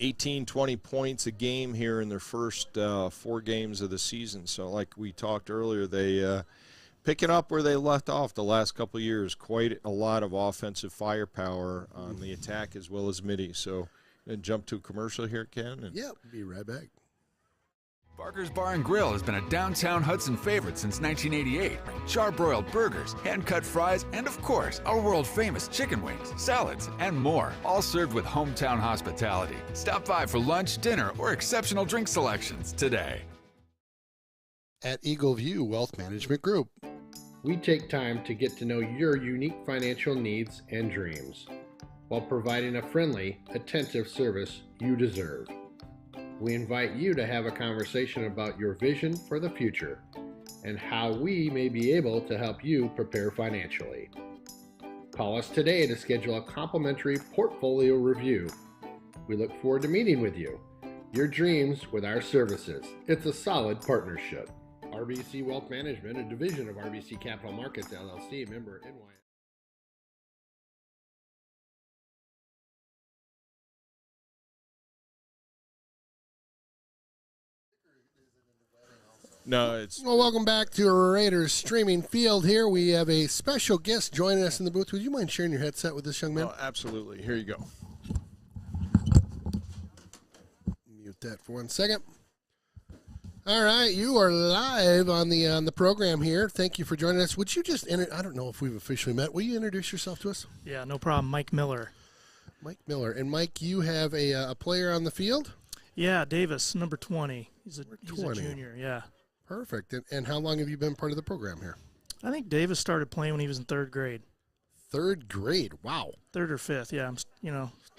18, 20 points a game here in their first 4 games of the season. So like we talked earlier, they picking up where they left off the last couple of years. Quite a lot of offensive firepower on the attack as well as midi. So then jump to a commercial here, Ken. Yep, be right back. Barker's Bar and Grill has been a downtown Hudson favorite since 1988. Char-broiled burgers, hand-cut fries, and of course, our world-famous chicken wings, salads, and more, all served with hometown hospitality. Stop by for lunch, dinner, or exceptional drink selections today. At Eagle View Wealth Management Group, we take time to get to know your unique financial needs and dreams, while providing a friendly, attentive service you deserve. We invite you to have a conversation about your vision for the future and how we may be able to help you prepare financially. Call us today to schedule a complimentary portfolio review. We look forward to meeting with you. Your dreams with our services. It's a solid partnership. RBC Wealth Management, a division of RBC Capital Markets, LLC, member NY. No, it's... Well, welcome back to our Raiders streaming field here. We have a special guest joining us in the booth. Would you mind sharing your headset with this young man? Oh, absolutely. Here you go. Mute that for 1 second. All right, you are live on the program here. Thank you for joining us. Would you just I don't know if we've officially met. Will you introduce yourself to us? Yeah, no problem. Mike Miller. Mike Miller. And, Mike, you have a player on the field? Yeah, Davis, number 20. He's a junior, yeah. Perfect. And how long have you been part of the program here? I think Davis started playing when he was in 3rd grade. 3rd grade? Wow. 3rd or 5th, yeah.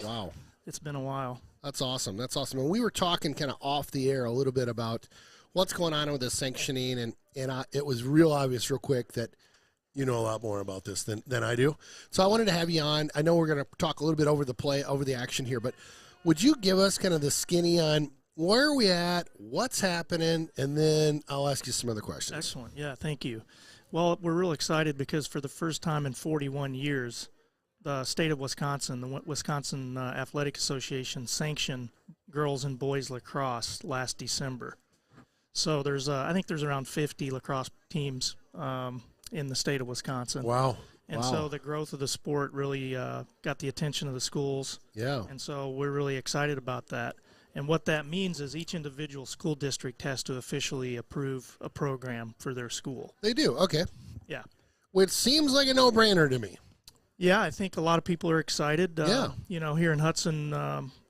Wow. It's been a while. That's awesome. That's awesome. And we were talking kind of off the air a little bit about what's going on with the sanctioning, and it was real obvious real quick that you know a lot more about this than I do. So I wanted to have you on. I know we're going to talk a little bit over the action here, but would you give us kind of the skinny on where are we at? What's happening? And then I'll ask you some other questions. Excellent. Yeah, thank you. Well, we're real excited because for the first time in 41 years, the state of Wisconsin, the Wisconsin Athletic Association, sanctioned girls and boys lacrosse last December. So I think there's around 50 lacrosse teams in the state of Wisconsin. Wow. And so the growth of the sport really got the attention of the schools. Yeah. And so we're really excited about that. And what that means is each individual school district has to officially approve a program for their school. They do. Okay. Yeah. Which seems like a no-brainer to me. Yeah, I think a lot of people are excited. Yeah. You know, here in Hudson,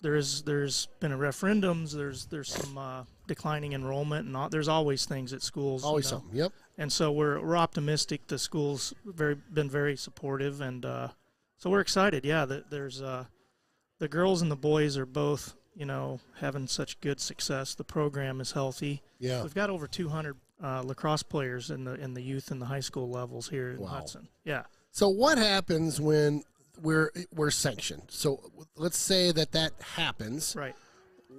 there's been a referendums. There's some declining enrollment, and there's always things at schools. Always something. Yep. And so we're optimistic. The schools been very supportive, and so we're excited. Yeah, there's the girls and the boys are both having such good success. The program is healthy. Yeah. We've got over 200 lacrosse players in the youth and the high school levels here in Hudson. Yeah. So what happens when we're sanctioned? So let's say that happens. Right.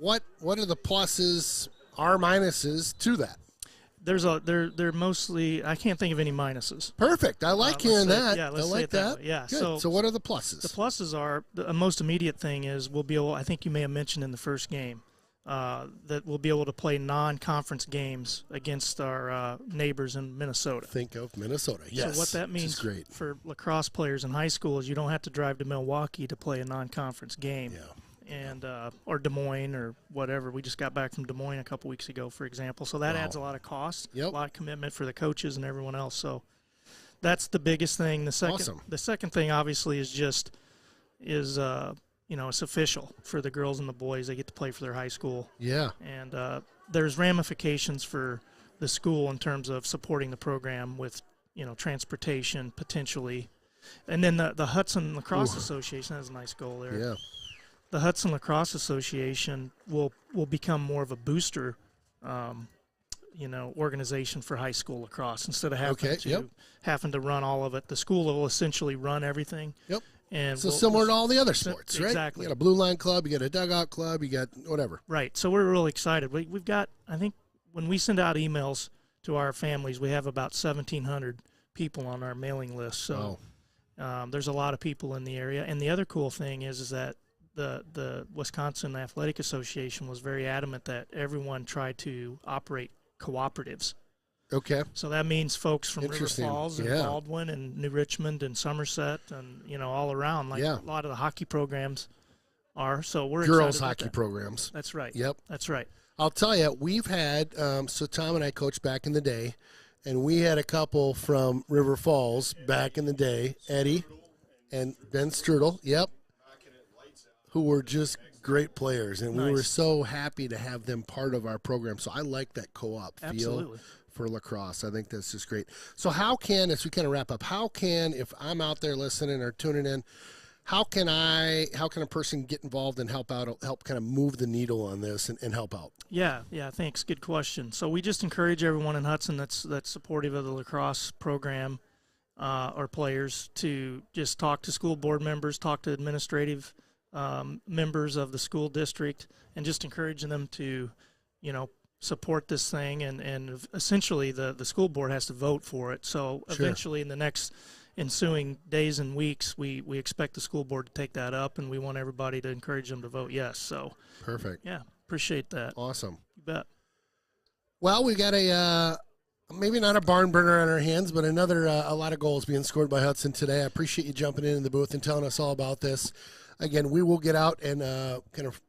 What are the pluses, or minuses to that? They're mostly, I can't think of any minuses. Perfect. I like hearing that. Yeah, let's I say like it that that. way. Yeah. Good. So what are the pluses? The pluses are the most immediate thing is we'll be able. I think you may have mentioned in the first game that we'll be able to play non-conference games against our neighbors in Minnesota. Think of Minnesota. Yes. So what that means for lacrosse players in high school is you don't have to drive to Milwaukee to play a non-conference game. Yeah. And or Des Moines or whatever. We just got back from Des Moines a couple weeks ago, for example. So that adds a lot of cost, a lot of commitment for the coaches and everyone else. So that's the biggest thing. The second thing, obviously, is it's official for the girls and the boys. They get to play for their high school. Yeah. And there's ramifications for the school in terms of supporting the program with transportation potentially, and then the Hudson Lacrosse Association has a nice goal there. Yeah. The Hudson Lacrosse Association will become more of a booster, organization for high school lacrosse instead of having to run all of it. The school will essentially run everything. Yep. And so similar to all the other sports, right? Exactly. You got a blue line club, you got a dugout club, you got whatever. Right. So we're really excited. We've got, I think, when we send out emails to our families, we have about 1,700 people on our mailing list. So there's a lot of people in the area. And the other cool thing is that the Wisconsin Athletic Association was very adamant that everyone tried to operate cooperatives. Okay. So that means folks from River Falls and Baldwin and New Richmond and Somerset and all around, like a lot of the hockey programs are. So we're girls excited hockey about that. programs. That's right. Yep. That's right. I'll tell you, we've had so Tom and I coached back in the day, and we had a couple from River Falls back in the day, Eddie and Ben Strudel. Yep. Who were just great players, and we were so happy to have them part of our program. So I like that co-op feel for lacrosse. I think that's just great. So how can, as we kind of wrap up, if I'm out there listening or tuning in, how can a person get involved and help kind of move the needle on this and help out? Yeah, thanks. Good question. So we just encourage everyone in Hudson that's supportive of the lacrosse program or players to just talk to school board members, talk to administrative members of the school district, and just encouraging them to, support this thing. And essentially the school board has to vote for it. So eventually in the next ensuing days and weeks, we expect the school board to take that up, and we want everybody to encourage them to vote yes. So perfect. Yeah, appreciate that. Awesome. You bet. Well, we got maybe not a barn burner on our hands, but a lot of goals being scored by Hudson today. I appreciate you jumping in the booth and telling us all about this. Again, we will get out and kind of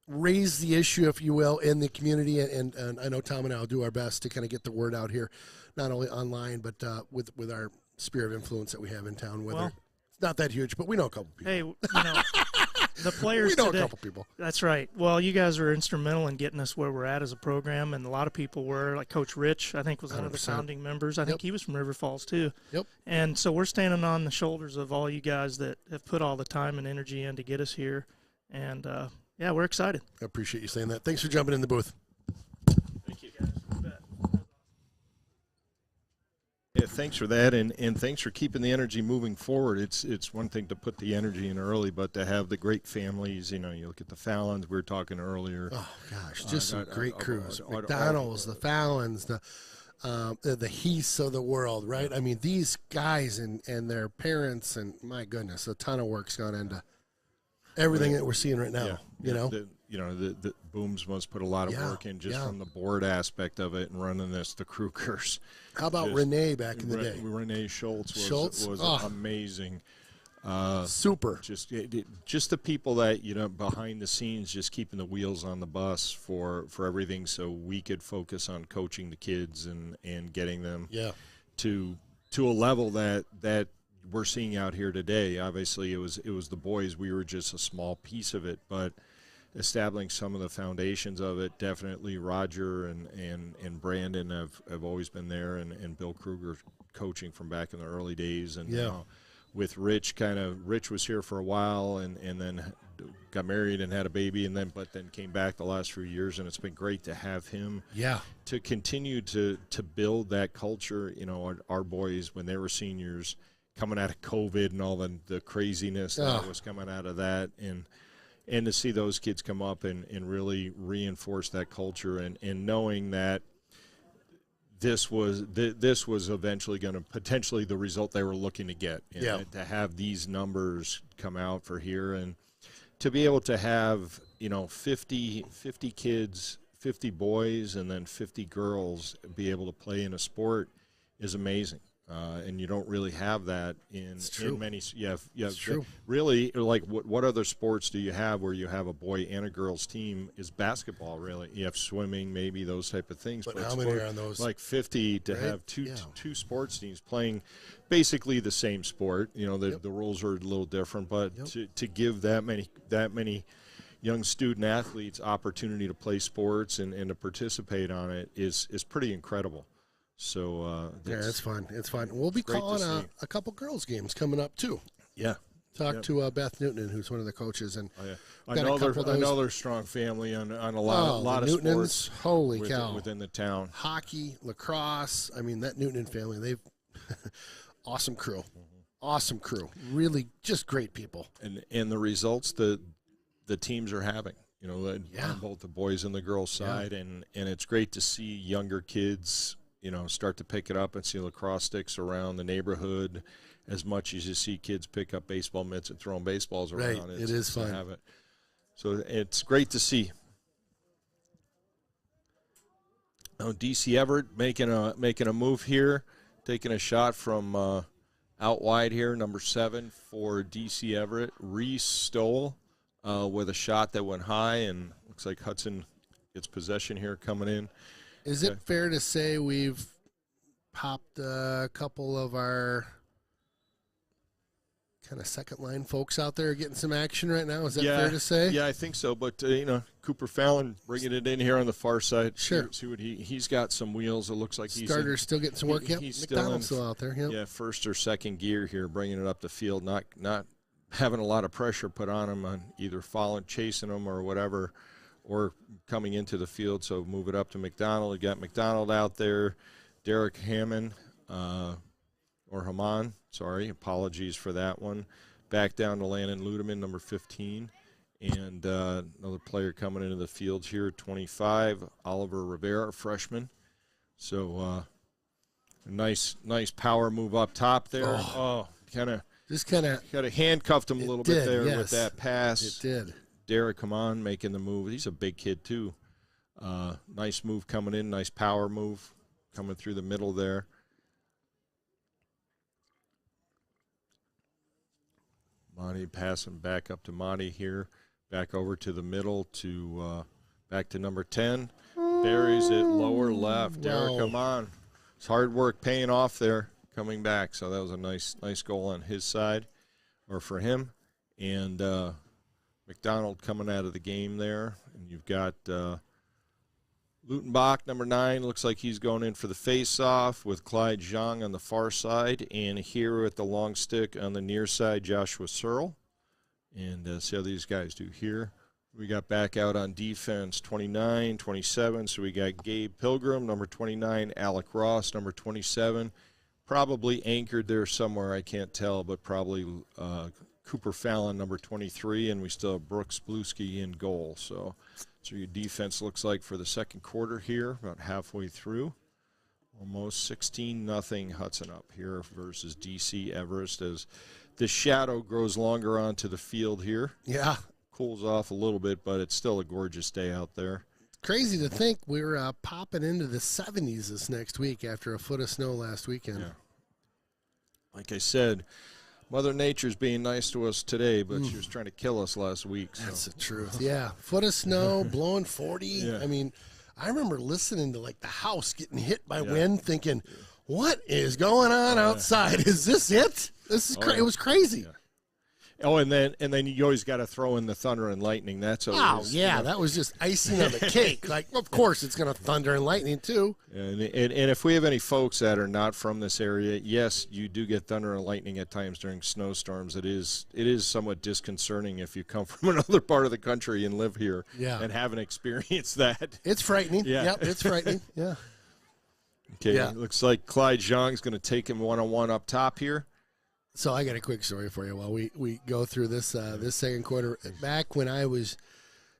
raise the issue, if you will, in the community, and I know Tom and I will do our best to kind of get the word out here, not only online, but with our sphere of influence that we have in town. It's not that huge, but we know a couple people. Hey, the players we know today, a couple people. That's right. Well, you guys are instrumental in getting us where we're at as a program, and a lot of people were, like Coach Rich, I think, was one of the 100%. Founding members. I think he was from River Falls, too. Yep. And so we're standing on the shoulders of all you guys that have put all the time and energy in to get us here. And, we're excited. I appreciate you saying that. Thanks for jumping in the booth. Thank you, guys. You bet. Yeah, thanks for that, and thanks for keeping the energy moving forward. It's one thing to put the energy in early, but to have the great families, you look at the Fallons, we were talking earlier. Oh, gosh, just some great crews. McDonald's, the Fallons, the Heaths of the world, right? I mean, these guys and their parents, and my goodness, a ton of work's gone into everything that we're seeing right now. The Booms must put a lot of work in just from the board aspect of it and running the Krugers. How about Renee back in the day? Renee Schultz was amazing. Super. Just the people that behind the scenes, just keeping the wheels on the bus for everything, so we could focus on coaching the kids and getting them to a level that we're seeing out here today. Obviously, it was the boys. We were just a small piece of it, but establishing some of the foundations of it, definitely Roger and Brandon have always been there, and Bill Kruger coaching from back in the early days, and with Rich was here for a while and then got married and had a baby, but then came back the last few years, and it's been great to have him to continue to build that culture. Our boys, when they were seniors, coming out of COVID and all the craziness that was coming out of that, and to see those kids come up and really reinforce that culture, and knowing that this was eventually going to potentially the result they were looking to get, and to have these numbers come out for here, and to be able to have 50 kids, 50 boys, and then 50 girls be able to play in a sport is amazing. And you don't really have that in many. It's true. Really, like what other sports do you have where you have a boy and a girls team? Is basketball really? You have swimming, maybe those type of things. But how many are on those? Like 50 to have two sports teams playing basically the same sport. The rules are a little different, but to give that many young student athletes opportunity to play sports and to participate on it is pretty incredible. So it's fun. It's fun. We'll be calling a couple girls games coming up too. Yeah. Talk to Beth Newton, who's one of the coaches, and I know they're strong family on a lot of Newtons, sports. Holy cow! Within the town, hockey, lacrosse. I mean, that Newton family. They've awesome crew, Really, just great people. And the results the teams are having. On both the boys and the girls side, and it's great to see younger kids start to pick it up and see lacrosse sticks around the neighborhood as much as you see kids pick up baseball mitts and throwing baseballs around. Right, it is fun. To have it. So it's great to see. Now DC Everett making a move here, taking a shot from out wide here, number 7 for DC Everett. Reese stole with a shot that went high, and looks like Hudson gets possession here coming in. Is it fair to say we've popped a couple of our kind of second line folks out there getting some action right now? Is that fair to say? Yeah, I think so. But Cooper Fallon bringing it in here on the far side. Sure. See what he's got some wheels. It looks like starter's still getting some work. He's McDonald's still out there. Yep. Yeah, first or second gear here, bringing it up the field. Not having a lot of pressure put on him on either following, chasing him, or whatever, or coming into the field. So move it up to McDonald. You got McDonald out there, Derek Hammond, or Haman, sorry, apologies for that one. Back down to Landon Ludeman, number 15. And another player coming into the field here, 25, Oliver Rivera, freshman. So a nice power move up top there. Kind of handcuffed him a little bit there with that pass. It did. Derek Haman making the move. He's a big kid too. Nice move coming in, nice power move coming through the middle there. Monty passing back up to Monty here. Back over to the middle to back to number 10. Buries it lower left. Derek Haman. It's hard work paying off there coming back. So that was a nice goal on his side, or for him. And McDonald coming out of the game there. And you've got Lutenbach, number 9, looks like he's going in for the face-off with Clyde Zhang on the far side. And here at the long stick on the near side, Joshua Searle. And see how these guys do here. We got back out on defense, 29, 27. So we got Gabe Pilgrim, number 29, Alec Ross, number 27. probably anchored there somewhere. I can't tell, but probably Cooper Fallon, number 23, and we still have Brooks Bluesky in goal. So that's what your defense looks like for the second quarter here, about halfway through. Almost 16-0 Hudson up here versus DC Everest as the shadow grows longer onto the field here. Yeah. Cools off a little bit, but it's still a gorgeous day out there. Crazy to think we're popping into the 70s this next week after a foot of snow last weekend. Yeah. Like I said, Mother Nature's being nice to us today, but she was trying to kill us last week. So. That's the truth. Yeah. Foot of snow, blowing 40. Yeah. I mean, I remember listening to, like, the house getting hit by wind thinking, what is going on outside? Is this it? This is It was crazy. Yeah. Oh, and then you always got to throw in the thunder and lightning. That's always, that was just icing on the cake. Like, of course, it's going to thunder and lightning too. And if we have any folks that are not from this area, yes, you do get thunder and lightning at times during snowstorms. It is somewhat disconcerting if you come from another part of the country and live here and haven't experienced that. It's frightening. Yeah. Yep, it's frightening. Yeah. Okay, Yeah. looks like Clyde Zhang's going to take him one-on-one up top here. So I got a quick story for you while we go through this this second quarter. Back when I was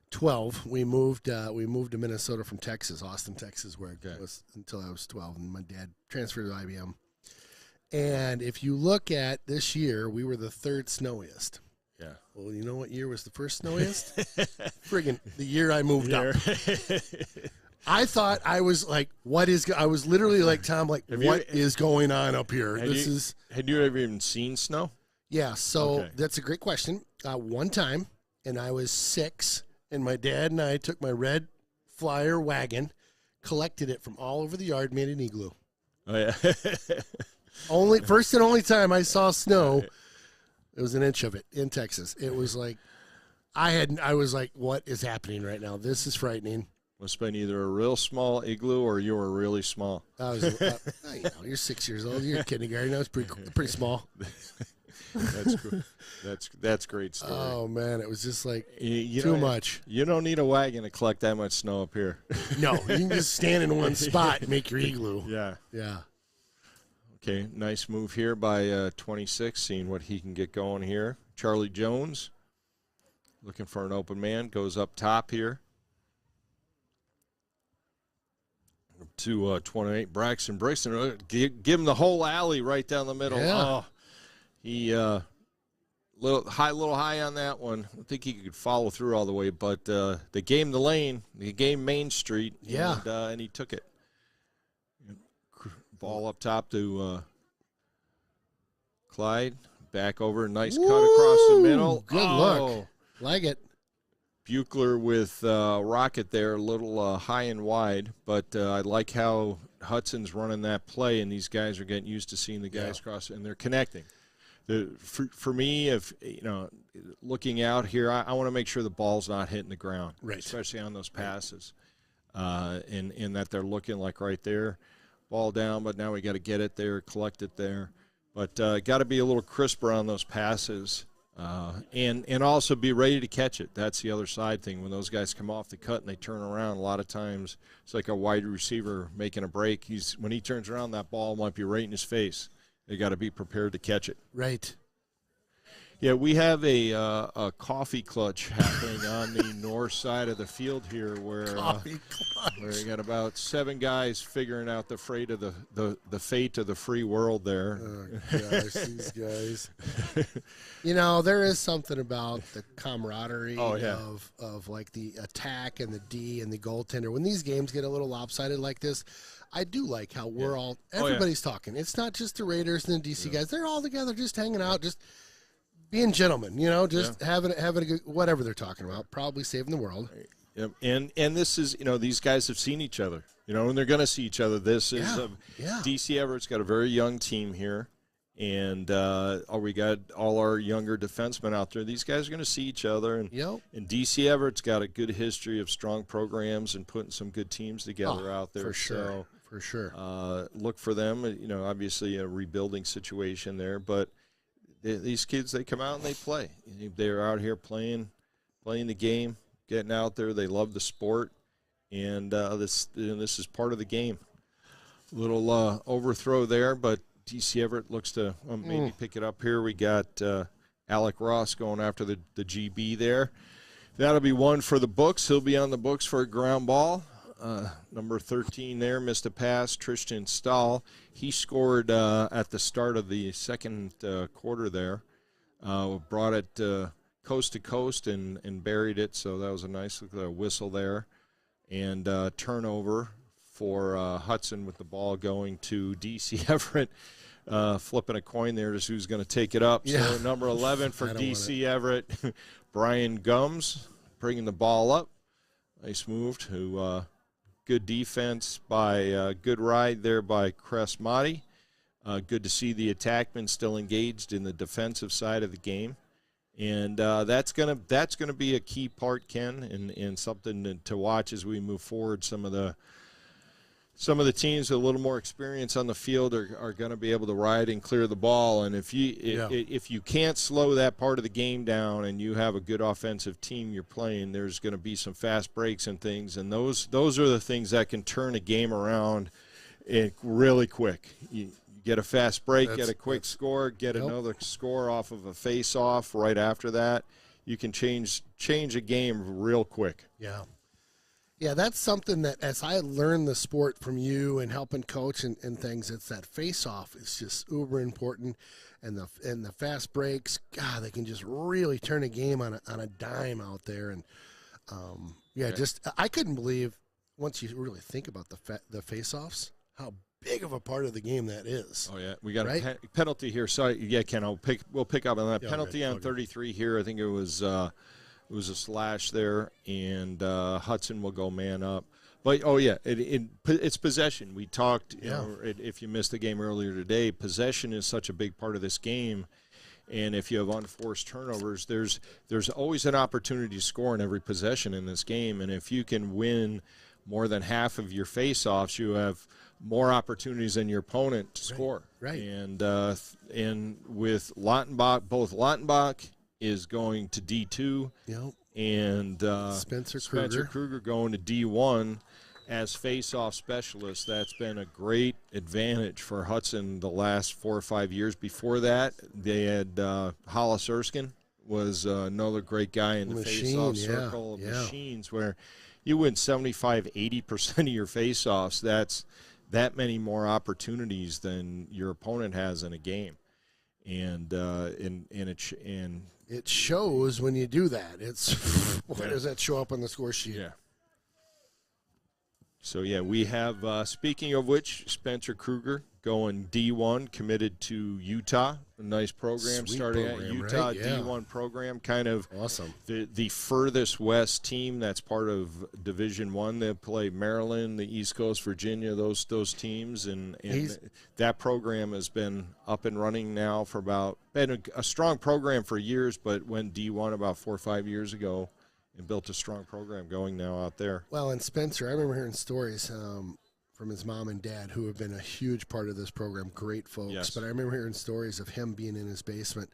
12, we moved to Minnesota from Texas, Austin, Texas, where it was until I was 12, and my dad transferred to IBM. And if you look at this year, we were the third snowiest. Yeah. Well, you know what year was the first snowiest? Friggin' the year I moved up. I thought I was like, I was literally like, Tom, like, what is going on up here? Had you ever even seen snow? Yeah, so that's a great question. One time, and I was 6, and my dad and I took my red Flyer wagon, collected it from all over the yard, made an igloo. Oh, yeah. First and only time I saw snow, it was an inch of it in Texas. It was like, I was like, what is happening right now? This is frightening. Must have been either a real small igloo or you were really small. I was, you're 6 years old. You're in kindergarten. I was pretty small. That's cool. That's great story. Oh man, it was just like too much. You don't need a wagon to collect that much snow up here. No, you can just stand in one spot and make your igloo. Yeah. Okay, nice move here by 26, seeing what he can get going here. Charlie Jones looking for an open man, goes up top here. To 28, Braxton Brixton. Give him the whole alley right down the middle. Yeah. Oh, he little high on that one. I think he could follow through all the way, but they gave him the lane. They gave him Main Street. Yeah. And he took it. Ball up top to Clyde. Back over. Nice cut across the middle. Good look. Like it. Buechler with Rocket there, a little high and wide, but I like how Hudson's running that play, and these guys are getting used to seeing the guys cross, and they're connecting. For me, if looking out here, I want to make sure the ball's not hitting the ground, especially on those passes, in that they're looking like right there, ball down, but now we got to get it there, collect it there, but got to be a little crisper on those passes. And also be ready to catch it. That's the other side thing. When those guys come off the cut and they turn around, a lot of times it's like a wide receiver making a break. When he turns around, that ball might be right in his face. They got to be prepared to catch it. Right. Yeah, we have a coffee clutch happening on the north side of the field here, where you got about 7 guys figuring out the fate of the fate of the free world there. Oh gosh, these guys. There is something about the camaraderie of like the attack and the D and the goaltender. When these games get a little lopsided like this, I do like how we're all everybody's talking. It's not just the Raiders and the DC guys; they're all together, just hanging out, just being gentlemen, just having a good, whatever they're talking about, probably saving the world. Yep. And this is, these guys have seen each other, and they're going to see each other. This is DC Everett's got a very young team here, and we got all our younger defensemen out there. These guys are going to see each other, and DC Everett's got a good history of strong programs and putting some good teams together out there. For sure. For sure. Look for them. Obviously a rebuilding situation there, but these kids, they come out and they play. They're out here playing the game, getting out there. They love the sport, and this is part of the game. Little overthrow there, but DC Everett looks to maybe pick it up here. We got Alec Ross going after the GB there. That'll be one for the books. He'll be on the books for a ground ball. Number 13 there missed a pass. Tristan Stahl. He scored at the start of the second quarter there. Brought it coast to coast and buried it, so that was a nice whistle there. And turnover for Hudson with the ball going to DC Everett. Flipping a coin there to who's going to take it up. Yeah. So number 11 for DC Everett, Brian Gums bringing the ball up. Nice move to good defense by good ride there by Cress Motti. Good to see the attackmen still engaged in the defensive side of the game. And that's gonna be a key part, Ken, and something to watch as we move forward. Some of the teams with a little more experience on the field are going to be able to ride and clear the ball. And if you can't slow that part of the game down and you have a good offensive team you're playing, there's going to be some fast breaks and things. And those are the things that can turn a game around really quick. You get a fast break, get a quick score, get another score off of a face-off right after that. You can change a game real quick. Yeah. Yeah, that's something that as I learned the sport from you and helping coach and things, it's that face-off is just uber important, and the fast breaks, God, they can just really turn a game on a dime out there. And just I couldn't believe once you really think about the face-offs how big of a part of the game that is. Oh yeah, we got a penalty here. Sorry, yeah, Ken, we'll pick up on that penalty on 33 here. I think it was a slash there, and Hudson will go man up. But it's possession. We talked. You know, if you missed the game earlier today, possession is such a big part of this game. And if you have unforced turnovers, there's always an opportunity to score in every possession in this game. And if you can win more than half of your face-offs, you have more opportunities than your opponent to score. Right. And with Lautenbach, both Lautenbach is going to D2, and Spencer Kruger going to D1 as face-off specialist. That's been a great advantage for Hudson the last 4 or 5 years. Before that, they had Hollis Erskine was another great guy in the face-off circle of machines, where you win 75-80% of your face-offs. That's that many more opportunities than your opponent has in a game, and it shows when you do that. It's why does that show up on the score sheet? Yeah. So we have. Speaking of which, Spencer Kruger going D1, committed to Utah. A nice program. Sweet starting program, at Utah, right? Yeah. D1 program, kind of awesome. The furthest west team that's part of Division One. They play Maryland, the East Coast, Virginia, those teams, and that program has been up and running now for been a strong program for years, but went D1 about 4 or 5 years ago and built a strong program going now out there. Well, and Spencer, I remember hearing stories from his mom and dad, who have been a huge part of this program, great folks. Yes. But I remember hearing stories of him being in his basement,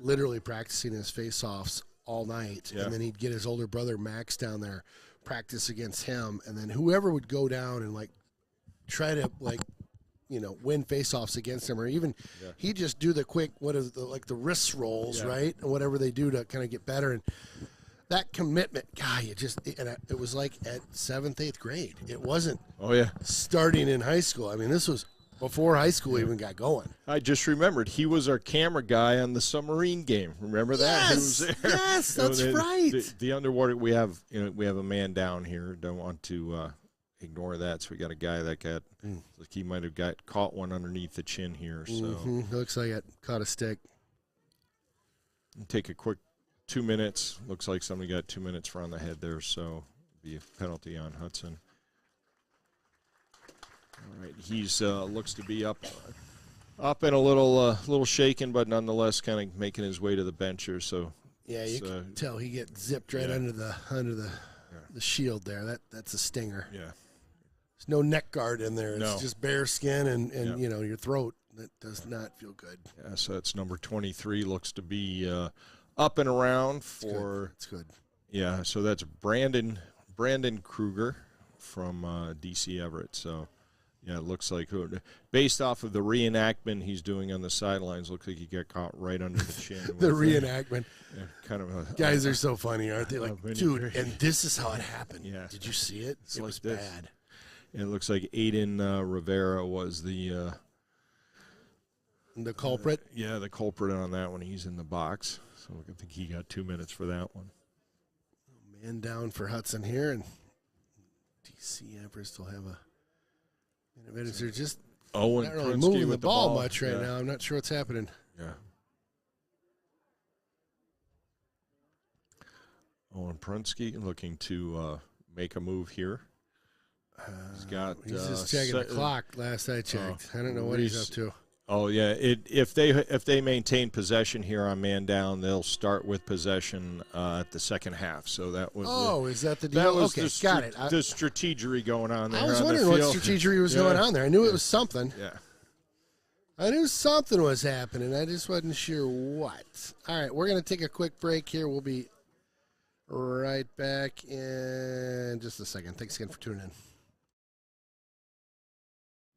literally practicing his face-offs all night. Yeah. And then he'd get his older brother, Max, down there, practice against him. And then whoever would go down and, try to, win face-offs against him. Or even he'd just do the quick, the wrist rolls, right? And whatever they do to kind of get better. And that commitment, God, it was like at 7th, 8th grade. It wasn't starting in high school. I mean, this was before high school even got going. I just remembered he was our camera guy on the submarine game. Remember that? Yes, Who was there? yes, that's right. The underwater. We have a man down here. Don't want to ignore that. So we got a guy that got like he might have got caught one underneath the chin here. So looks like it caught a stick. Take a quick 2 minutes. Looks like somebody got 2 minutes around the head there, so be a penalty on Hudson. All right, he's looks to be up and a little shaken, but nonetheless kind of making his way to the bench here. So you can tell he gets zipped right under the shield there. That's a stinger. Yeah, there's no neck guard in there. It's No. just bare skin and your throat. That does not feel good. Yeah, so that's number 23. Looks to be up and around for. It's good. Yeah, so that's Brandon Kruger from DC Everett. So Yeah, it looks like, based off of the reenactment he's doing on the sidelines, looks like he got caught right under the chin. The reenactment. Kind of a, guys are so funny, aren't they? Like, dude, and this is how it happened. Yeah. Did you see it? It was bad. And it looks like Aiden Rivera was the culprit. Yeah, the culprit on that one. He's in the box, so I think he got 2 minutes for that one. Man down for Hudson here, and DC Everest will have a. They're just Owen not really Prinsky moving with the ball ball. much right now. I'm not sure what's happening. Yeah. Owen Prinsky looking to make a move here. He's got. He's just checking the clock. Last I checked, I don't know what he's up to. Oh yeah, if they maintain possession here on man down, they'll start with possession at the second half. So that was. Is that the deal? That was okay, got it. The strategery going on there. I was on wondering the what field. strategery was going on there. I knew it was something. Yeah. I knew something was happening. I just wasn't sure what. All right, we're going to take a quick break here. We'll be right back in just a second. Thanks again for tuning in.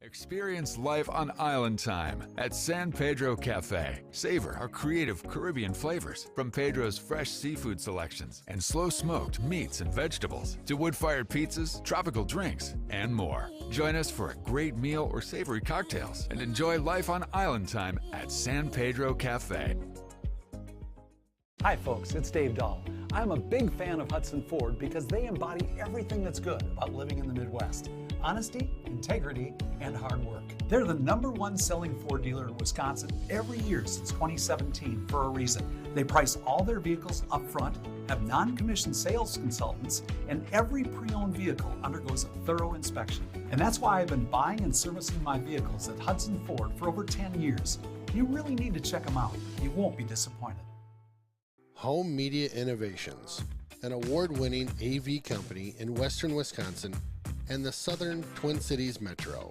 Experience life on island time at San Pedro Cafe. Savor our creative Caribbean flavors, from Pedro's fresh seafood selections and slow-smoked meats and vegetables to wood-fired pizzas, tropical drinks, and more. Join us for a great meal or savory cocktails and enjoy life on island time at San Pedro Cafe. Hi folks, it's Dave Dahl. I'm a big fan of Hudson Ford because they embody everything that's good about living in the Midwest. Honesty, integrity, and hard work. They're the #1 selling Ford dealer in Wisconsin every year since 2017 for a reason. They price all their vehicles up front, have non-commissioned sales consultants, and every pre-owned vehicle undergoes a thorough inspection. And that's why I've been buying and servicing my vehicles at Hudson Ford for over 10 years. You really need to check them out. You won't be disappointed. Home Media Innovations, an award-winning AV company in western Wisconsin and the southern Twin Cities metro.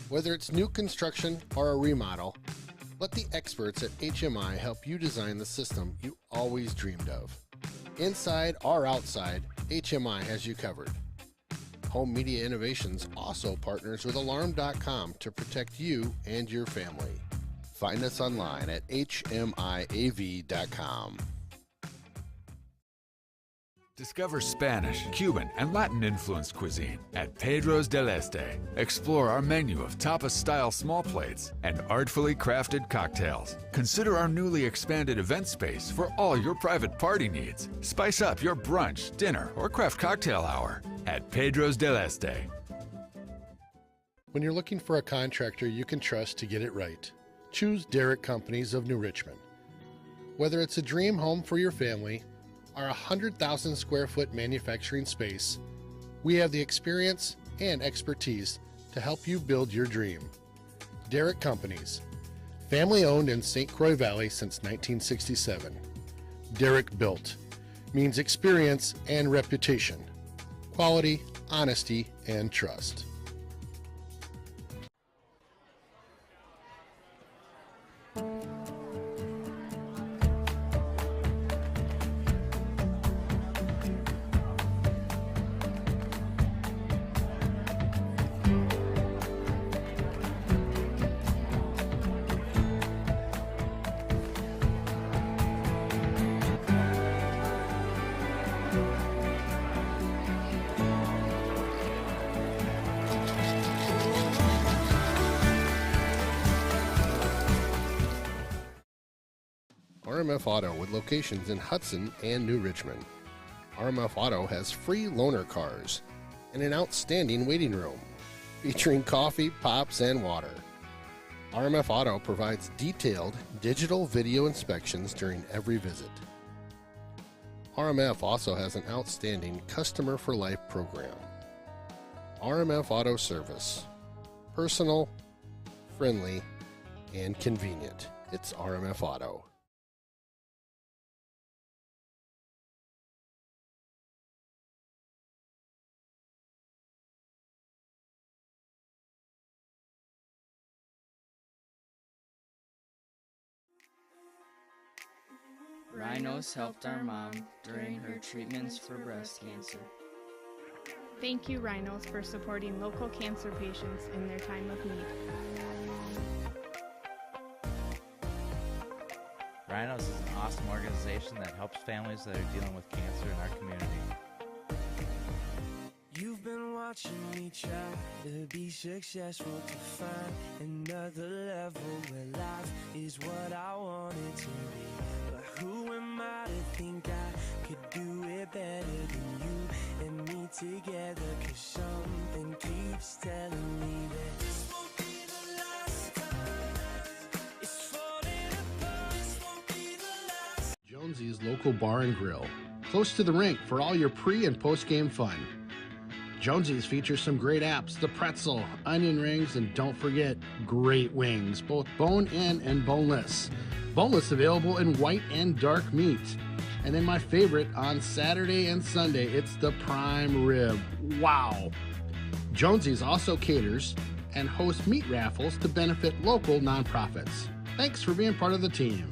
Whether it's new construction or a remodel, let the experts at HMI help you design the system you always dreamed of. Inside or outside, HMI has you covered. Home Media Innovations also partners with Alarm.com to protect you and your family. Find us online at hmiav.com. Discover Spanish, Cuban, and Latin-influenced cuisine at Pedro's del Este. Explore our menu of tapas-style small plates and artfully crafted cocktails. Consider our newly expanded event space for all your private party needs. Spice up your brunch, dinner, or craft cocktail hour at Pedro's del Este. When you're looking for a contractor you can trust to get it right, choose Derrick Companies of New Richmond. Whether it's a dream home for your family, our 100,000 square foot manufacturing space, we have the experience and expertise to help you build your dream. Derrick Companies, family owned in St. Croix Valley since 1967. Derrick Built means experience and reputation, quality, honesty, and trust. RMF Auto with locations in Hudson and New Richmond. RMF Auto has free loaner cars and an outstanding waiting room featuring coffee, pops, and water. RMF Auto provides detailed digital video inspections during every visit. RMF also has an outstanding Customer for Life program. RMF Auto Service. Personal, friendly, and convenient. It's RMF Auto. Rhinos helped our mom during her treatments for breast cancer. Thank you, Rhinos, for supporting local cancer patients in their time of need. Rhinos is an awesome organization that helps families that are dealing with cancer in our community. You've been watching me try to be successful, to find another level where life is what I want it to be. But who am I to think I could do it better than you and me together? 'Cause something keeps telling me that this won't be the last time. It's falling apart. This won't be the last. Jonesy's local bar and grill, close to the rink for all your pre- and post-game fun. Jonesy's features some great apps, the pretzel, onion rings, and don't forget, great wings, both bone-in and boneless. Boneless available in white and dark meat. And then my favorite, on Saturday and Sunday, it's the prime rib. Wow! Jonesy's also caters and hosts meat raffles to benefit local nonprofits. Thanks for being part of the team.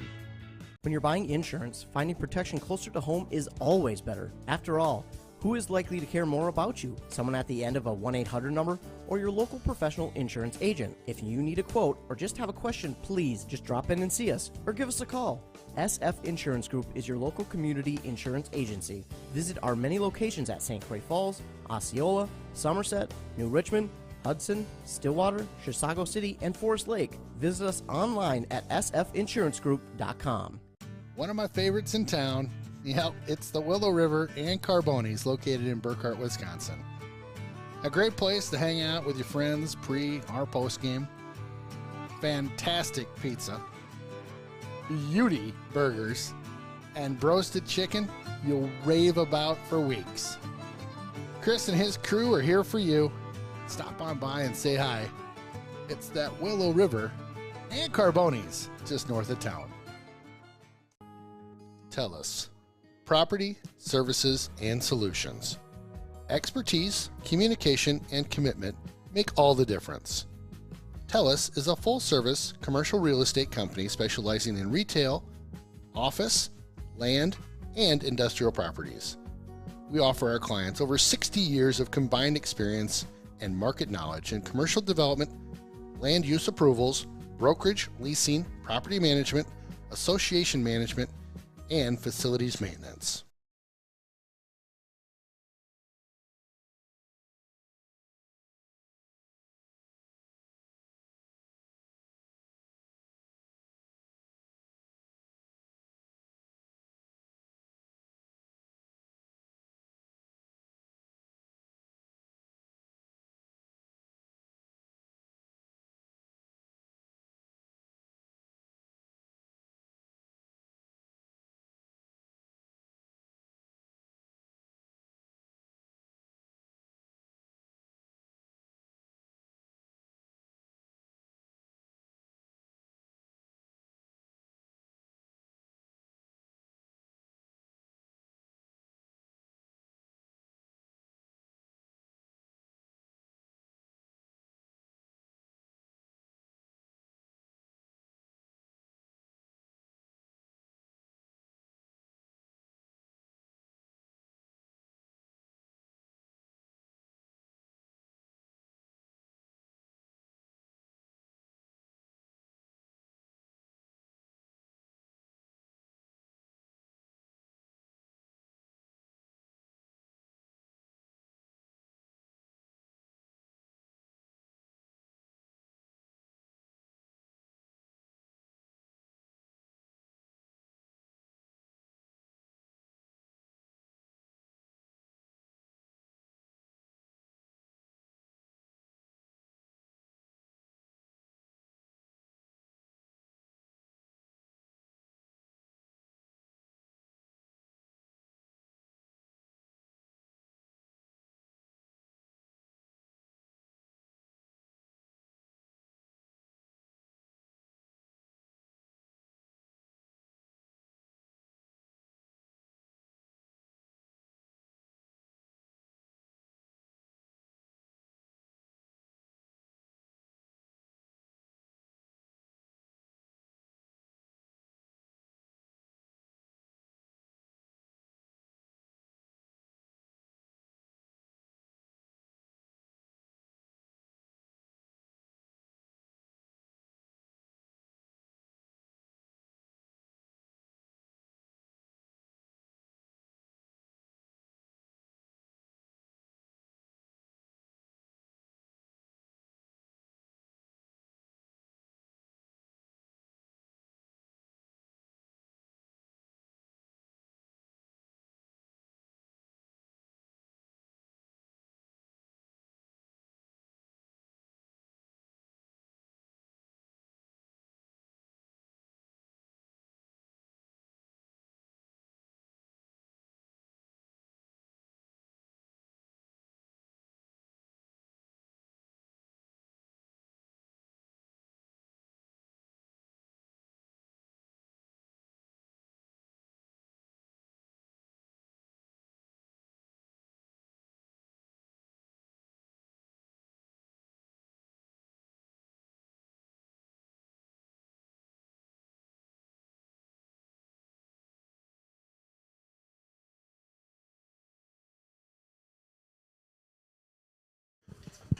When you're buying insurance, finding protection closer to home is always better. After all, who is likely to care more about you? Someone at the end of a 1-800 number or your local professional insurance agent? If you need a quote or just have a question, please just drop in and see us or give us a call. SF Insurance Group is your local community insurance agency. Visit our many locations at St. Croix Falls, Osceola, Somerset, New Richmond, Hudson, Stillwater, Chisago City, and Forest Lake. Visit us online at sfinsurancegroup.com. One of my favorites in town, yep, it's the Willow River and Carbonis located in Burkhart, Wisconsin. A great place to hang out with your friends pre or post game. Fantastic pizza, beauty burgers, and roasted chicken you'll rave about for weeks. Chris and his crew are here for you. Stop on by and say hi. It's that Willow River and Carbonis just north of town. TELUS, property, services, and solutions. Expertise, communication, and commitment make all the difference. TELUS is a full-service commercial real estate company specializing in retail, office, land, and industrial properties. We offer our clients over 60 years of combined experience and market knowledge in commercial development, land use approvals, brokerage, leasing, property management, association management, and facilities maintenance.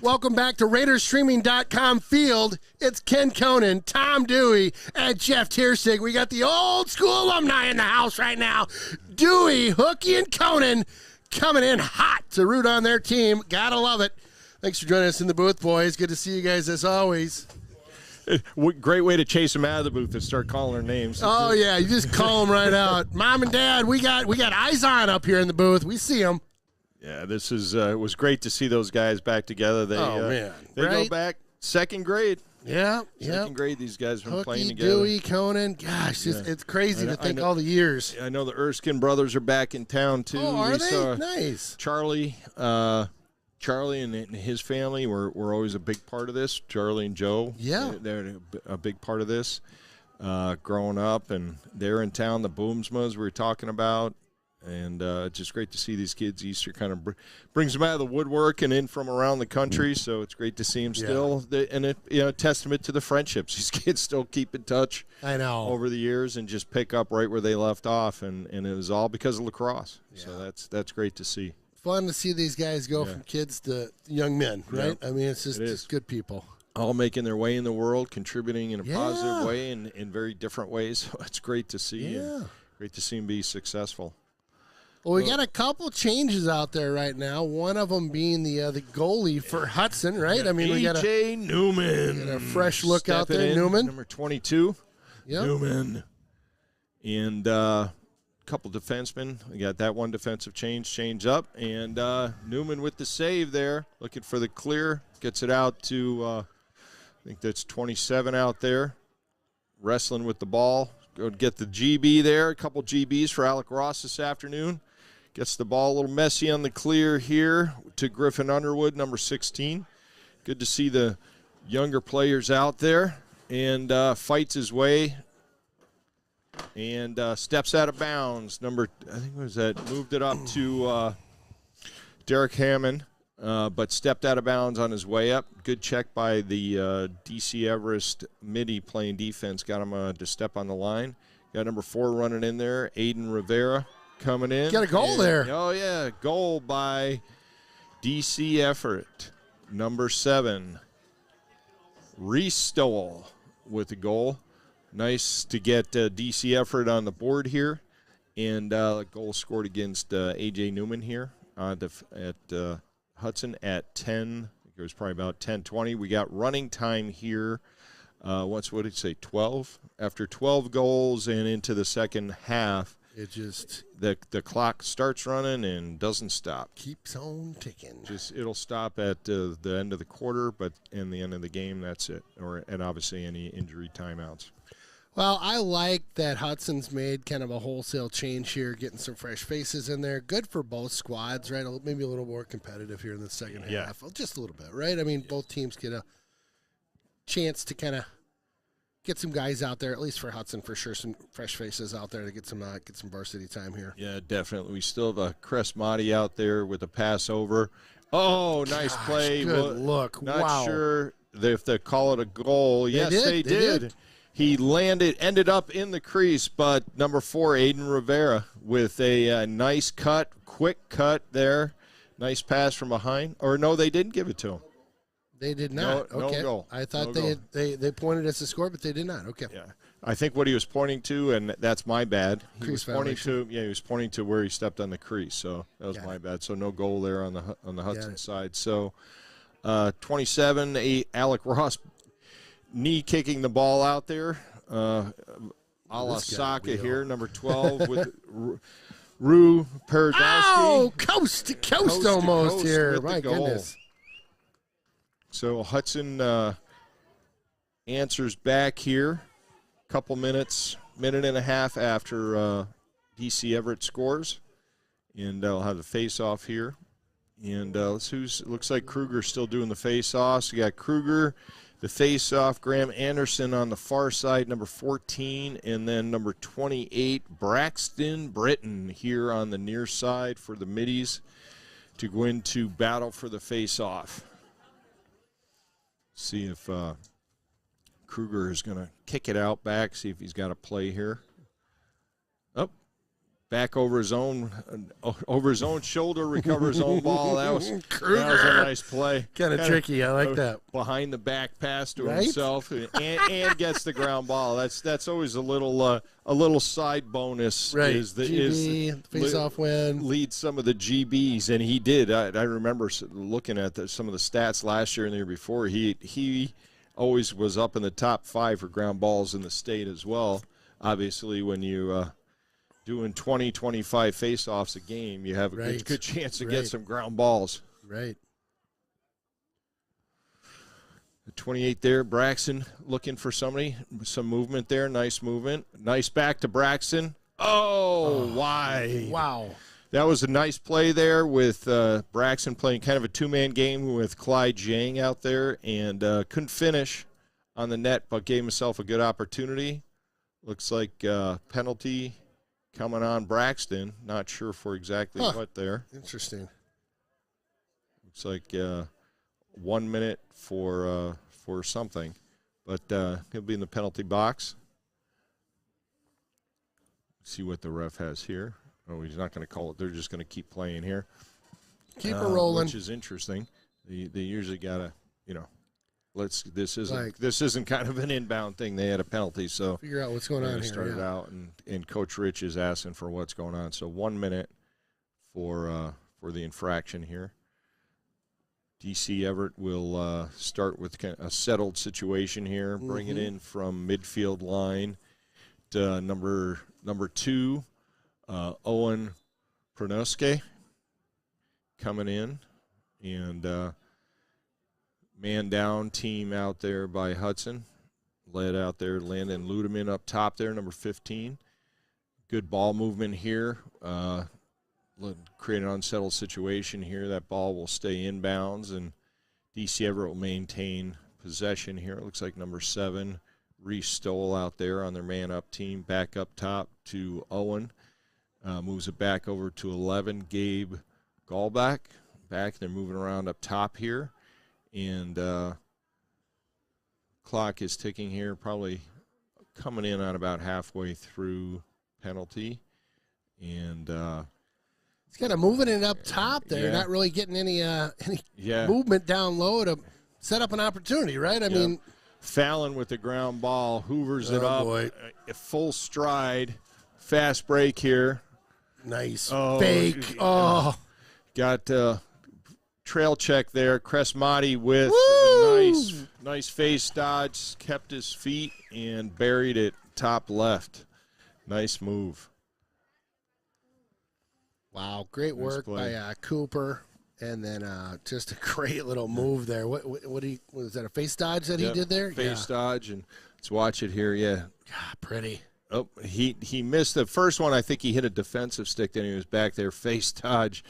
Welcome back to RaidersStreaming.com Field. It's Ken Conan, Tom Dewey, and Jeff Tiersig. We got the old school alumni in the house right now. Dewey, Hookie, and Conan coming in hot to root on their team. Gotta love it. Thanks for joining us in the booth, boys. Good to see you guys as always. Great way to chase them out of the booth and start calling their names. Oh, yeah, you just call them right out. Mom and Dad, we got eyes on up here in the booth. We see them. Yeah, this is it was great to see those guys back together. They man, they right? go back second grade. Yeah, second grade. These guys have been playing Hookie, together. Dewey, Conan. Gosh, it's crazy to think all the years. I know the Erskine brothers are back in town too. Oh, are We they? saw Nice. Charlie and his family were always a big part of this. Charlie and Joe. Yeah, they're a big part of this. Growing up, and they're in town. The Boomsmas we were talking about. And just great to see these kids. Easter kind of brings them out of the woodwork and in from around the country. So it's great to see them still. And it, testament to the friendships. These kids still keep in touch. I know. Over the years and just pick up right where they left off. And it was all because of lacrosse. Yeah. So that's great to see. Fun to see these guys go from kids to young men, right? Yeah. I mean, it's just good people. All making their way in the world, contributing in a positive way and in very different ways. So it's great to see. Yeah. Great to see them be successful. Well, we got a couple changes out there right now. One of them being the goalie for Hudson, right? I mean, we got A.J. Newman. Got a fresh look out there, in, Newman. Number 22. Yep. Newman. And a couple defensemen. We got that one defensive change up. And Newman with the save there, looking for the clear. Gets it out to, I think that's 27 out there. Wrestling with the ball. Go get the GB there. A couple GBs for Alec Ross this afternoon. Gets the ball a little messy on the clear here to Griffin Underwood, number 16. Good to see the younger players out there. And fights his way and steps out of bounds. I think what was that? Moved it up to Derek Hammond, but stepped out of bounds on his way up. Good check by the DC Everest midi playing defense. Got him to step on the line. Got number 4 running in there, Aiden Rivera coming in. Got a goal there. Oh, yeah, goal by DC Everett, number 7. Reese Stowell with the goal. Nice to get DC Everett on the board here. And a goal scored against A.J. Newman here at Hudson at 10. I think it was probably about 10:20. We got running time here. What did it say, 12? After 12 goals and into the second half, it just the clock starts running and doesn't stop. Keeps on ticking. It'll stop at the end of the quarter, but in the end of the game, that's it. And obviously any injury timeouts. Well, I like that Hudson's made kind of a wholesale change here, getting some fresh faces in there. Good for both squads, right? Maybe a little more competitive here in the second half. Just a little bit, right? I mean, both teams get a chance to kind of get some guys out there, at least for Hudson, for sure, some fresh faces out there to get some varsity time here. Yeah, definitely. We still have a Cressmati out there with a pass over. Oh, nice play. Good look. Not sure if they call it a goal. Yes, they did. He ended up in the crease, but number 4, Aiden Rivera, with a nice cut, quick cut there. Nice pass from behind. Or no, they didn't give it to him. They did not. No goal. I thought No they pointed us to score, but they did not. Okay. Yeah. I think what he was pointing to, and that's my bad. He was pointing to where he stepped on the crease, so that was my bad. So no goal there on the Hudson side. So 27, Alec Ross knee kicking the ball out there. A la Saka here, number 12 with Rue Perodowski. Oh, coast to coast almost here. My goodness. So Hudson answers back here. Couple minutes, minute and a half after DC Everett scores. And I'll have the face-off here. And looks like Kruger's still doing the face-offs. You got Kruger, the face-off, Graham Anderson on the far side, number 14, and then number 28, Braxton Britton here on the near side for the middies to go into battle for the face-off. See if Kruger is going to kick it out back, see if he's got a play here. Oh, back over his own shoulder, recover his own ball. That was a nice play. Kind of tricky. I like that. Behind the back pass to himself, and gets the ground ball. That's always a little side bonus. Right. Is GB, face-off win. Lead some of the GBs, and he did. I remember looking at some of the stats last year and the year before. He always was up in the top 5 for ground balls in the state as well. Obviously, when you doing 20, 25 face-offs a game, you have a good chance to get some ground balls. Right. The 28 there, Braxton looking for somebody. Some movement there, nice movement. Nice back to Braxton. Oh, why? Wow. That was a nice play there with Braxton playing kind of a two-man game with Clyde Jang out there, and couldn't finish on the net, but gave himself a good opportunity. Looks like penalty coming on Braxton. Not sure for exactly what there. Interesting. Looks like 1 minute for something, but he'll be in the penalty box. See what the ref has here. Oh, he's not going to call it. They're just going to keep playing here. Keep it rolling, which is interesting. They usually gotta, this isn't kind of an inbound thing. They had a penalty, so figure out what's going on here. Started out, and Coach Rich is asking for what's going on. So 1 minute for the infraction here. DC Everett will start with a settled situation here. Bring it in from midfield line to number 2, Owen Pronoske coming in, and man down team out there by Hudson. Led out there, Landon Ludeman up top there, number 15. Good ball movement here. Create an unsettled situation here. That ball will stay inbounds, and DC Everett will maintain possession here. It looks like number 7, Reese Stoll out there on their man-up team. Back up top to Owen. Moves it back over to 11, Gabe Gallback. They're moving around up top here. And clock is ticking here, probably coming in on about halfway through penalty. And it's kind of moving it up top there. Yeah. Not really getting any movement down low to set up an opportunity, right? I mean, Fallon with the ground ball, hoovers it up, a full stride, fast break here. Nice fake. Got trail check there. Cresmati with a nice face dodge, kept his feet and buried it top left. Nice move. Wow, great work by Cooper, and then just a great little move there. What was that, a face dodge that he did there? Face dodge, and let's watch it here. Yeah, God, pretty. Oh, he missed the first one. I think he hit a defensive stick. Then he was back there, face dodge,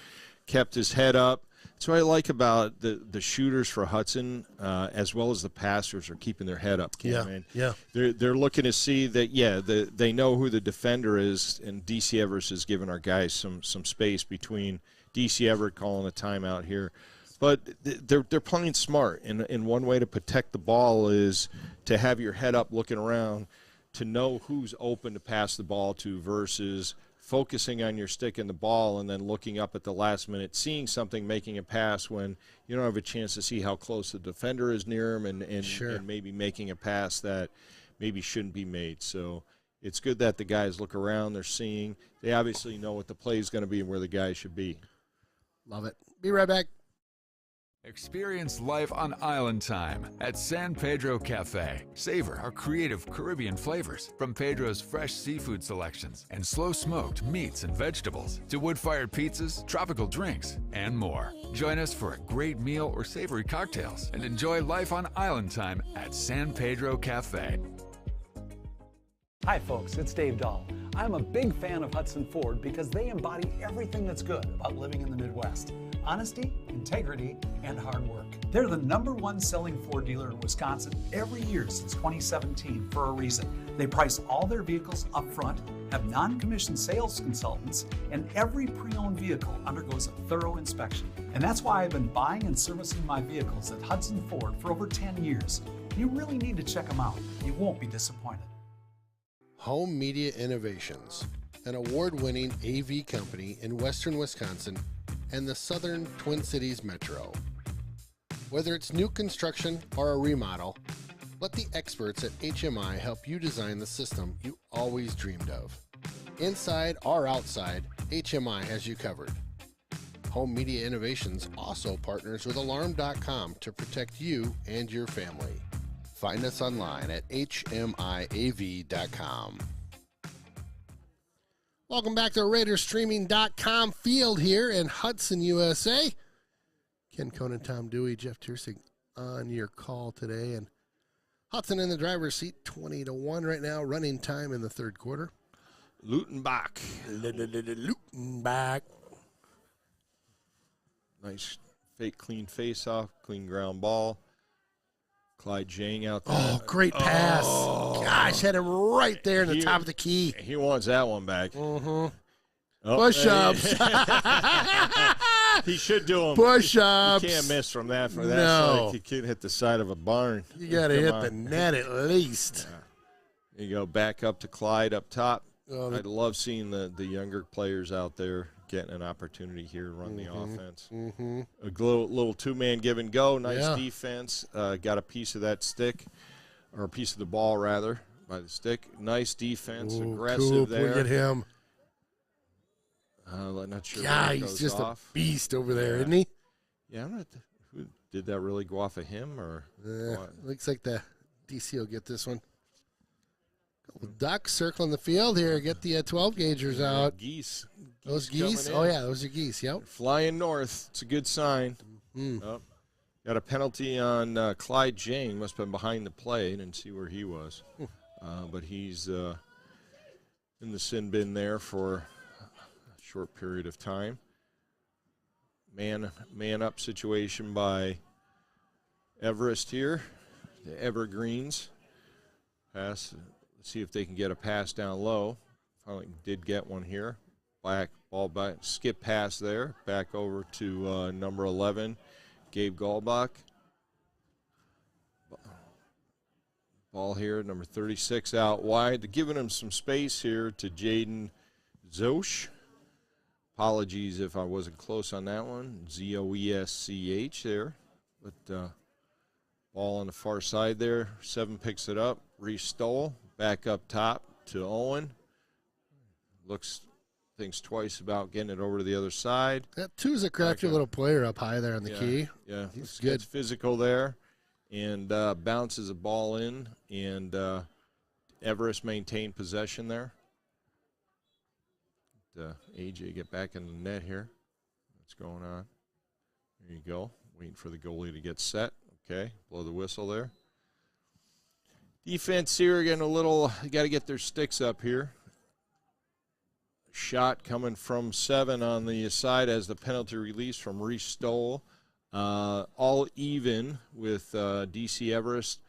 kept his head up. That's what I like about the shooters for Hudson, as well as the passers, are keeping their head up. They're looking to see that. They know who the defender is, and DC Everest is giving our guys some space between DC Everett calling a timeout here, but they're playing smart. And one way to protect the ball is to have your head up, looking around, to know who's open to pass the ball to versus focusing on your stick and the ball and then looking up at the last minute, seeing something, making a pass when you don't have a chance to see how close the defender is near him and maybe making a pass that maybe shouldn't be made. So it's good that the guys look around, they're seeing. They obviously know what the play is going to be and where the guys should be. Love it. Be right back. Experience life on island time at San Pedro Cafe. Savor our creative Caribbean flavors, from Pedro's fresh seafood selections and slow-smoked meats and vegetables to wood-fired pizzas, tropical drinks, and more. Join us for a great meal or savory cocktails and enjoy life on island time at San Pedro Cafe. Hi folks, it's Dave Dahl. I'm a big fan of Hudson Ford because they embody everything that's good about living in the Midwest. Honesty, integrity, and hard work. They're the #1 selling Ford dealer in Wisconsin every year since 2017 for a reason. They price all their vehicles up front, have non-commissioned sales consultants, and every pre-owned vehicle undergoes a thorough inspection. And that's why I've been buying and servicing my vehicles at Hudson Ford for over 10 years. You really need to check them out. You won't be disappointed. Home Media Innovations. an award-winning AV company in western Wisconsin and the southern Twin Cities metro. Whether it's new construction or a remodel, let the experts at HMI help you design the system you always dreamed of. Inside or outside, HMI has you covered. Home Media Innovations also partners with Alarm.com to protect you and your family. Find us online at hmiav.com. Welcome back to RaidersStreaming.com field here in Hudson, USA. Ken Conan, Tom Dewey, Jeff Tiersig on your call today. And Hudson in the driver's seat, 20-1 right now, running time in the third quarter. Lutenbach. Lutenbach. Nice fake clean face-off, clean ground ball. Clyde Jang out there. Oh, great pass. Oh. Gosh, had him right there in the top of the key. He wants that one back. Mm-hmm. Oh, Push-ups. He should do them. Push-ups. You can't miss from that. For that, No. like you can't hit the side of a barn. You got to Come hit on. the net at least. Yeah. There you go. Back up to Clyde up top. Oh, I'd love seeing the younger players out there getting an opportunity here to run the offense. Mm-hmm. A little two-man give and go. Nice Yeah. defense. Got a piece of that stick, or a piece of the ball, rather, by the stick. Nice defense. Ooh, aggressive Coop, there. look at him. Not sure. Yeah, where it he's goes just off. a beast over there, Yeah. isn't he? Yeah, I'm not. Who did that really go off of him or? what? Looks like the DC will get this one. Couple ducks circling the field here. Get the 12 gaugers out. Geese. Those coming geese? in. Oh, yeah, those are geese. Yep. Flying north. It's a good sign. Mm. Oh, got a penalty on Clyde Jang. Must have been behind the play. Didn't see where he was. But he's in the sin bin there for a short period of time. Man up situation by Everest here. The Evergreens. Pass. Let's see if they can get a pass down low. Finally did get one here. Ball back, skip pass there. Back over to number 11, Gabe Gallbach. Ball here, number 36 out wide. They're giving him some space here to Jaden Zoesch. Apologies if I wasn't close on that one. Zoesch there. But ball on the far side there. 7 picks it up. Reese Stoll back up top to Owen. Thinks twice about getting it over to the other side. That 2's a crafty little player up high there on the key. Yeah, he's good. Gets physical there, and bounces a ball in, and Everest maintained possession there. AJ get back in the net here. What's going on? There you go. Waiting for the goalie to get set. Okay, blow the whistle there. Defense here getting a little. Got to get their sticks up here. Shot coming from 7 on the side as the penalty release from Reese Stoll. All even with DC Everest.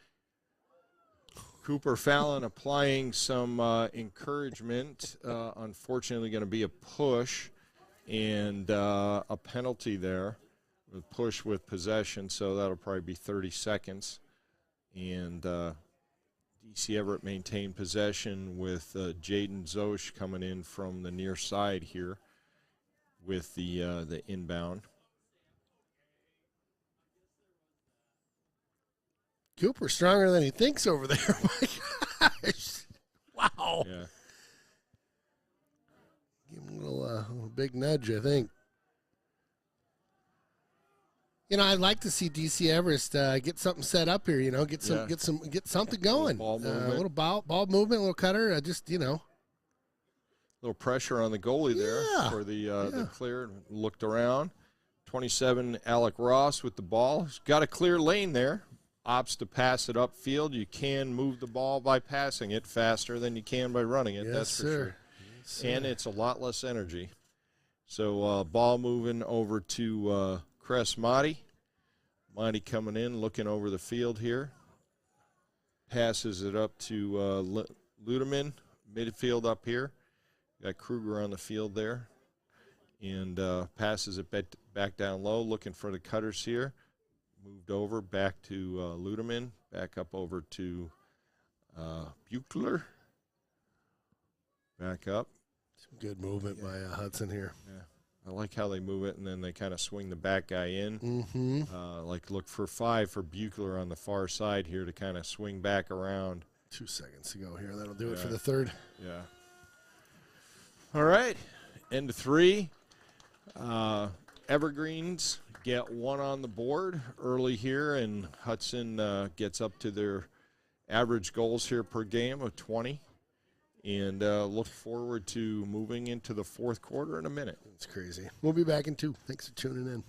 Cooper Fallon applying some encouragement. Unfortunately, going to be a push and a penalty there. A push with possession, so that'll probably be 30 seconds. And DC Everett maintained possession with Jaden Zoesch coming in from the near side here with the inbound. Cooper stronger than he thinks over there. My gosh. Wow. Yeah. Give him a little big nudge, I think. You know, I'd like to see DC Everest get something set up here. You know, get something going. Ball movement. A little ball movement, a little cutter. Just Little pressure on the goalie there for the clear. Looked around. 27, Alec Ross with the ball. He's got a clear lane there. Opts to pass it upfield. You can move the ball by passing it faster than you can by running it. Yes, that's for sir. sure. Yes, sir. And it's a lot less energy. So ball moving over to Cress Motti. Motti coming in, looking over the field here. Passes it up to Ludeman, midfield up here. Got Kruger on the field there. And passes it back down low, looking for the cutters here. Moved over back to Ludeman, back up over to Buechler. Back up Good movement by Hudson here. Yeah. I like how they move it, and then they kind of swing the back guy in. Mm-hmm. Like look for 5 for Buechler on the far side here to kind of swing back around. 2 seconds to go here. That'll do it for the third. Yeah. All right. End of 3. Evergreens get 1 on the board early here, and Hudson gets up to their average goals here per game of 20. And look forward to moving into the 4th quarter in a minute. It's crazy. We'll be back in 2. Thanks for tuning in.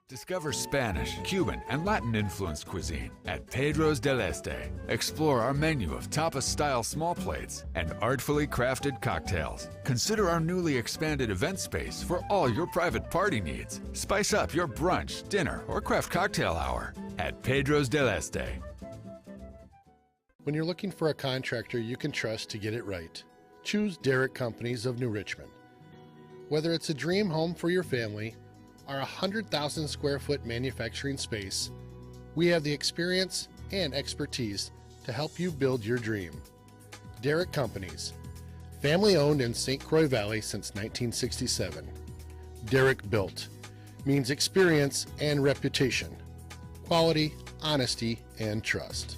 Discover Spanish, Cuban, and Latin-influenced cuisine at Pedro's del Este. Explore our menu of tapas-style small plates and artfully crafted cocktails. Consider our newly expanded event space for all your private party needs. Spice up your brunch, dinner, or craft cocktail hour at Pedro's del Este. When you're looking for a contractor you can trust to get it right, choose Derrick Companies of New Richmond. Whether it's a dream home for your family or a 100,000 square foot manufacturing space, we have the experience and expertise to help you build your dream. Derrick Companies, family owned in St. Croix Valley since 1967. Derrick Built means experience and reputation, quality, honesty, and trust.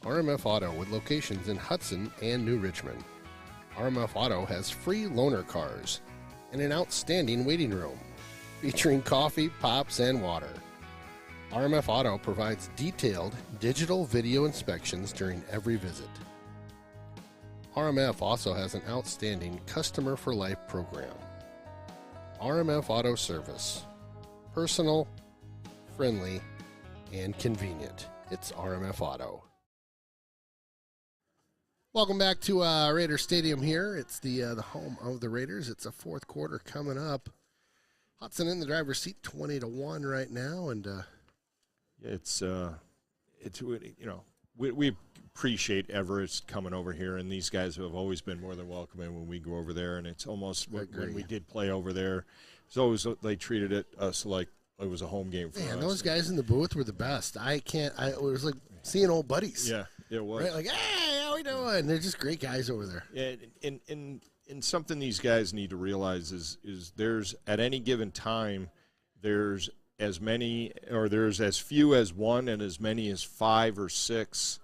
RMF Auto with locations in Hudson and New Richmond. RMF Auto has free loaner cars and an outstanding waiting room featuring coffee, pops, and water. RMF Auto provides detailed digital video inspections during every visit. RMF also has an outstanding Customer for Life program. RMF Auto Service. Personal, friendly, and convenient. It's RMF Auto. Welcome back to Raider Stadium here. It's the home of the Raiders. It's a 4th quarter coming up. Hudson in the driver's seat, 20-1 right now, and it's we appreciate Everest coming over here, and these guys have always been more than welcoming when we go over there. And it's almost when we did play over there, it's always they treated us like it was a home game for us. Man, those guys in the booth were the best. It was like seeing old buddies. Yeah, it was. Right? Like, hey, how we doing? They're just great guys over there. Yeah, and something these guys need to realize is there's at any given time there's as many or there's as few as 1 and as many as 5 or 6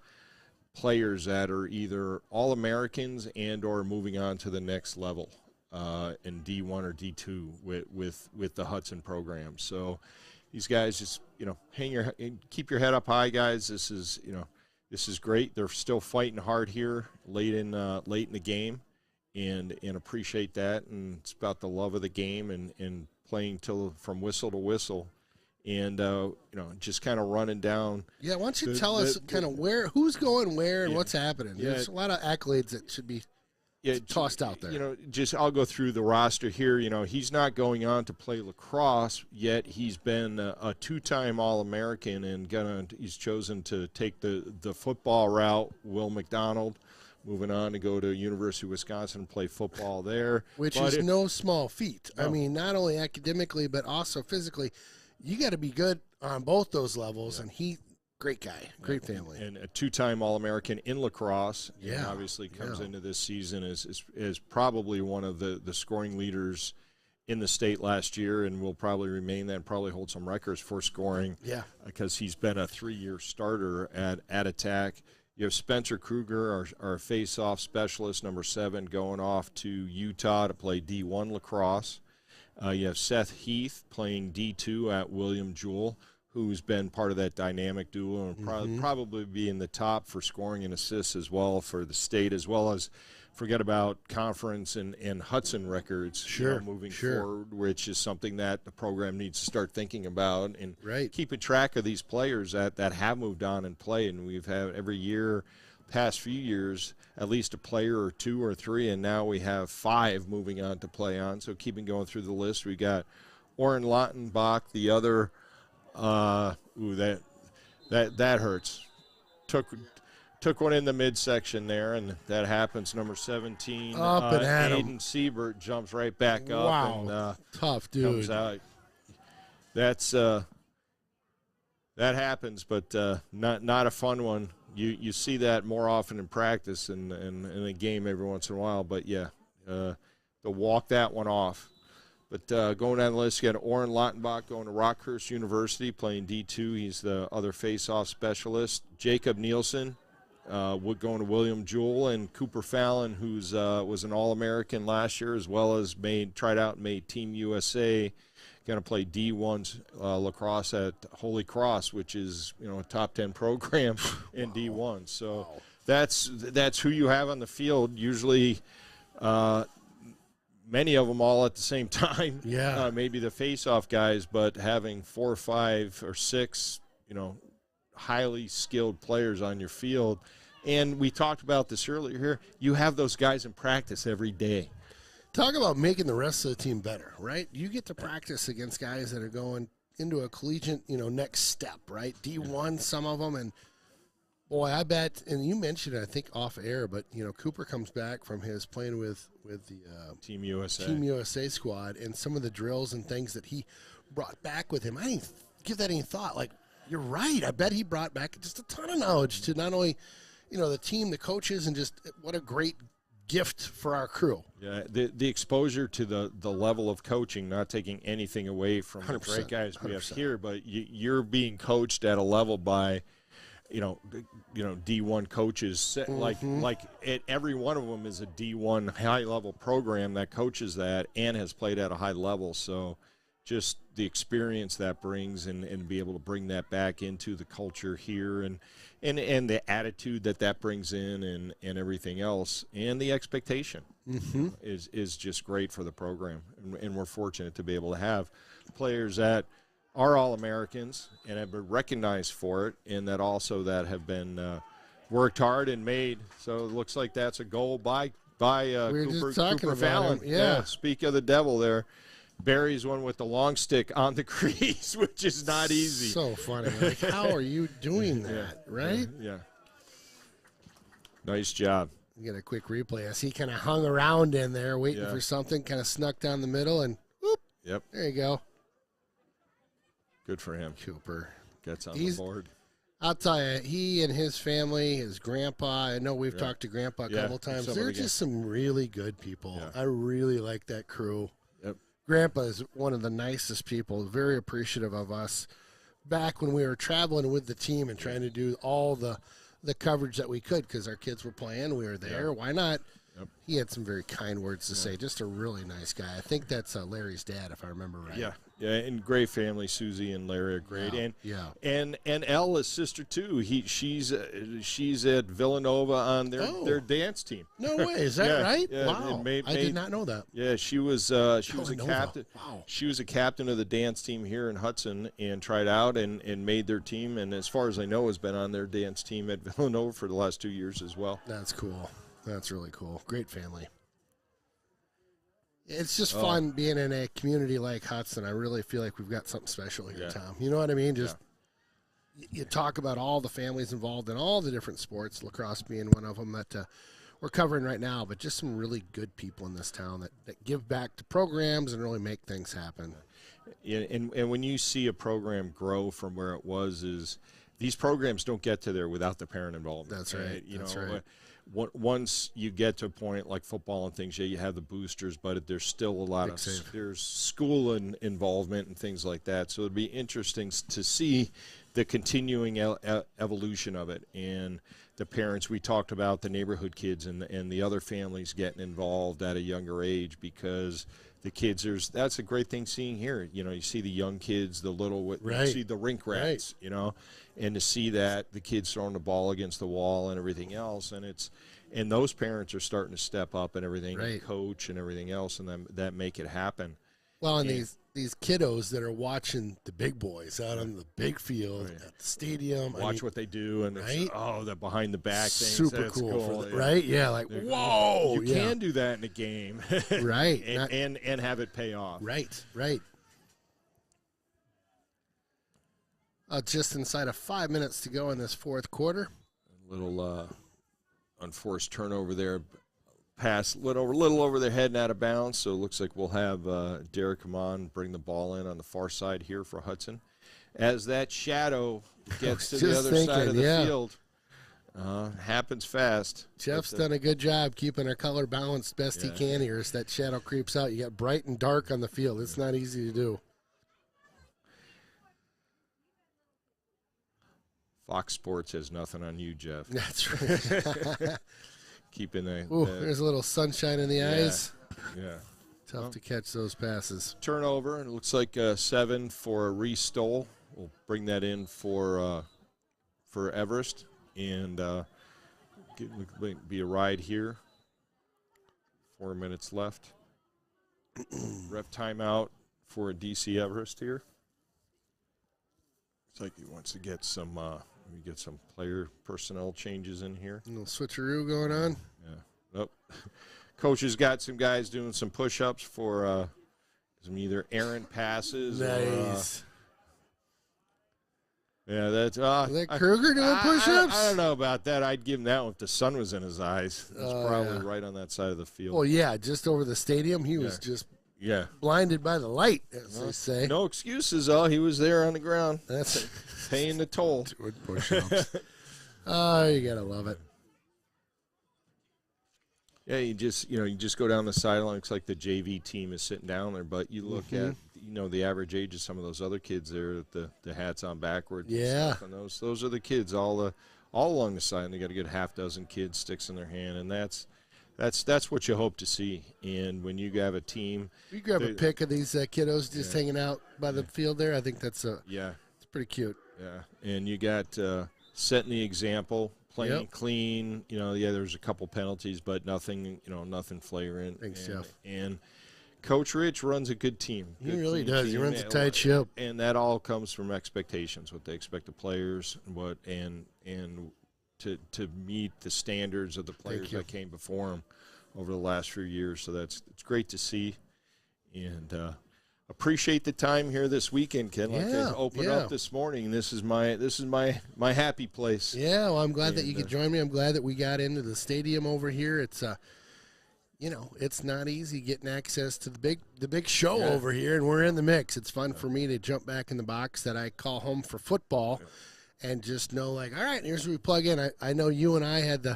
players that are either All-Americans and or moving on to the next level in D1 or D2 with the Hudson program. So these guys just keep your head up high, guys. This is great. They're still fighting hard here late in the game, and appreciate that. And it's about the love of the game and playing from whistle to whistle, and just kind of running down. Yeah, why don't you tell us kind of who's going where and what's happening? Yeah. There's a lot of accolades that should be tossed out there. I'll go through the roster here. He's not going on to play lacrosse yet. He's been a 2-time All-American and he's chosen to take the football route. Will McDonald moving on to go to University of Wisconsin and play football there. Which is no small feat. No. I mean, not only academically but also physically. You got to be good on both those levels, and great guy, great family. And a 2-time All-American in lacrosse. Yeah. And obviously comes into this season as probably one of the scoring leaders in the state last year, and will probably remain that and probably hold some records for scoring. Yeah. Because he's been a 3-year starter at attack. You have Spencer Kruger, our face-off specialist, number 7, going off to Utah to play D1 lacrosse. You have Seth Heath playing D2 at William Jewell, who's been part of that dynamic duo and probably be in the top for scoring and assists as well for the state, as well as forget about conference and Hudson records moving forward, which is something that the program needs to start thinking about and keeping track of these players that have moved on and played. And we've had every year, past few years, at least a player or 2 or 3, and now we have 5 moving on to play on. So keeping going through the list, we got Oren Lautenbach, the other. That hurts. Took one in the midsection there, and that happens. Number 17, up and at him. Aiden Siebert jumps right back up. Wow, and, tough dude. Comes out. That's that happens, but not a fun one. You see that more often in practice and in a game every once in a while. But yeah, to walk that one off. But going down the list, you got Oren Lautenbach going to Rockhurst University, playing D2. He's the other face-off specialist. Jacob Nielsen going to William Jewell, and Cooper Fallon, who's was an All-American last year, as well as tried out and made Team USA. Going to play D1 lacrosse at Holy Cross, which is a top 10 program in D1. So that's who you have on the field. Usually. Many of them all at the same time. Yeah. Maybe the face-off guys, but having 4 or 5 or 6, highly skilled players on your field. And we talked about this earlier here. You have those guys in practice every day. Talk about making the rest of the team better, right? You get to practice against guys that are going into a collegiate, next step, right? D1, some of them, and boy, I bet, and you mentioned it, I think, off air, but, Cooper comes back from his playing with the Team USA squad, and some of the drills and things that he brought back with him. I didn't give that any thought. Like, you're right. I bet he brought back just a ton of knowledge to not only, the team, the coaches, and just what a great gift for our crew. Yeah, the exposure to the level of coaching, not taking anything away from the great guys we have here, but you're being coached at a level by – D1 coaches, like every one of them is a D1 high level program that coaches that and has played at a high level. So just the experience that brings and be able to bring that back into the culture here and the attitude that brings in and everything else and the expectation is just great for the program. And we're fortunate to be able to have players that are All-Americans and have been recognized for it, and that also that have been worked hard and made. So it looks like that's a goal by Cooper Fallon. Yeah. Speak of the devil there. Buries one with the long stick on the crease, which is not easy. So funny. Like, how are you doing that, right? Yeah. Nice job. You get a quick replay as he kind of hung around in there waiting for something, kind of snuck down the middle, and whoop. Yep. There you go. Good for him. Cooper gets on the board. I'll tell you, he and his family, his grandpa, I know we've talked to Grandpa a couple times. They're just some really good people. I really like that crew. Yep. Grandpa is one of the nicest people, very appreciative of us. Back when we were traveling with the team and trying to do all the coverage that we could because our kids were playing, we were there. Why not? Yep. He had some very kind words to say. Just a really nice guy. I think that's Larry's dad, if I remember right. Yeah, and great family. Susie and Larry are great, yeah. and Elle is sister too. She's at Villanova on their dance team. No way, is that right? Yeah, wow, I did not know that. Yeah, she was a captain. Wow. She was a captain of the dance team here in Hudson and tried out and made their team. And as far as I know, has been on their dance team at Villanova for the last 2 years as well. That's cool. That's really cool. Great family. It's just fun being in a community like Hudson. I really feel like we've got something special here, Tom. You know what I mean? Just you talk about all the families involved in all the different sports, lacrosse being one of them that we're covering right now, but just some really good people in this town that give back to programs and really make things happen. And when you see a program grow from where it was, is these programs don't get to there without the parent involvement. That's right. That's right. Once you get to a point like football and things, you have the boosters, but there's still a lot there's school involvement and things like that. So it'd be interesting to see the continuing evolution of it and the parents. We talked about the neighborhood kids and the other families getting involved at a younger age because the kids, that's a great thing seeing here. You see the young kids, the little, you see the rink rats, and to see that the kids throwing the ball against the wall and everything else, and and those parents are starting to step up and everything, Right. and coach and everything else, and that make it happen. Well, and these kiddos that are watching the big boys out on the big field at the stadium. Watch what they do, and it's, the behind the back things. Super that's cool, right? Yeah, like, whoa, you can do that in a game, right? and have it pay off, right. Just inside of 5 minutes to go in this fourth quarter. A little unforced turnover there. Pass a little over their head and out of bounds, so it looks like we'll have Derek come on, bring the ball in on the far side here for Hudson. As that shadow gets to the other side of the field, happens fast. Jeff's done a good job keeping our color balanced best he can here as that shadow creeps out. You got bright and dark on the field. It's not easy to do. Fox Sports has nothing on you, Jeff. That's right. Keeping there's a little sunshine in the eyes. Yeah. Tough to catch those passes. Turnover, and it looks like 7 for Reese Stoll. We'll bring that in for Everest, and be a ride here. 4 minutes left. Ref timeout for DC Everest here. Looks like he wants to get some player personnel changes in here. A little switcheroo going on. Yeah. Nope. Coach has got some guys doing some push-ups for some either errant passes. Nice. Yeah, that's. Is that Kruger doing push-ups? I don't know about that. I'd give him that one if the sun was in his eyes. It's probably right on that side of the field. Well, yeah, just over the stadium. He was just blinded by the light, as they say. No excuses, though. He was there on the ground. That's paying the toll. Doing push-ups. Oh, you gotta love it. Yeah, you just go down the sideline. Looks like the JV team is sitting down there, but you look at the average age of some of those other kids there, the hats on backwards. Yeah, and those are the kids all along the side. And they got a good half dozen kids, sticks in their hand, and that's what you hope to see. And when you have a team, you grab a pic of these kiddos just hanging out by the field there. I think that's it's pretty cute. Yeah, and you got setting the example, playing clean. There's a couple penalties, but nothing flagrant. Thanks, Jeff. And Coach Rich runs a good team. He really does. He runs a tight ship, and that all comes from expectations, what they expect of players, and to meet the standards of the players that came before him over the last few years. So it's great to see, and appreciate the time here this weekend, Ken. Like I opened up this morning. This is my happy place. Yeah, well, I'm glad that you could join me. I'm glad that we got into the stadium over here. It's it's not easy getting access to the big show over here, and we're in the mix. It's fun for me to jump back in the box that I call home for football, and just know, like, all right, here's where we plug in. I know you and I had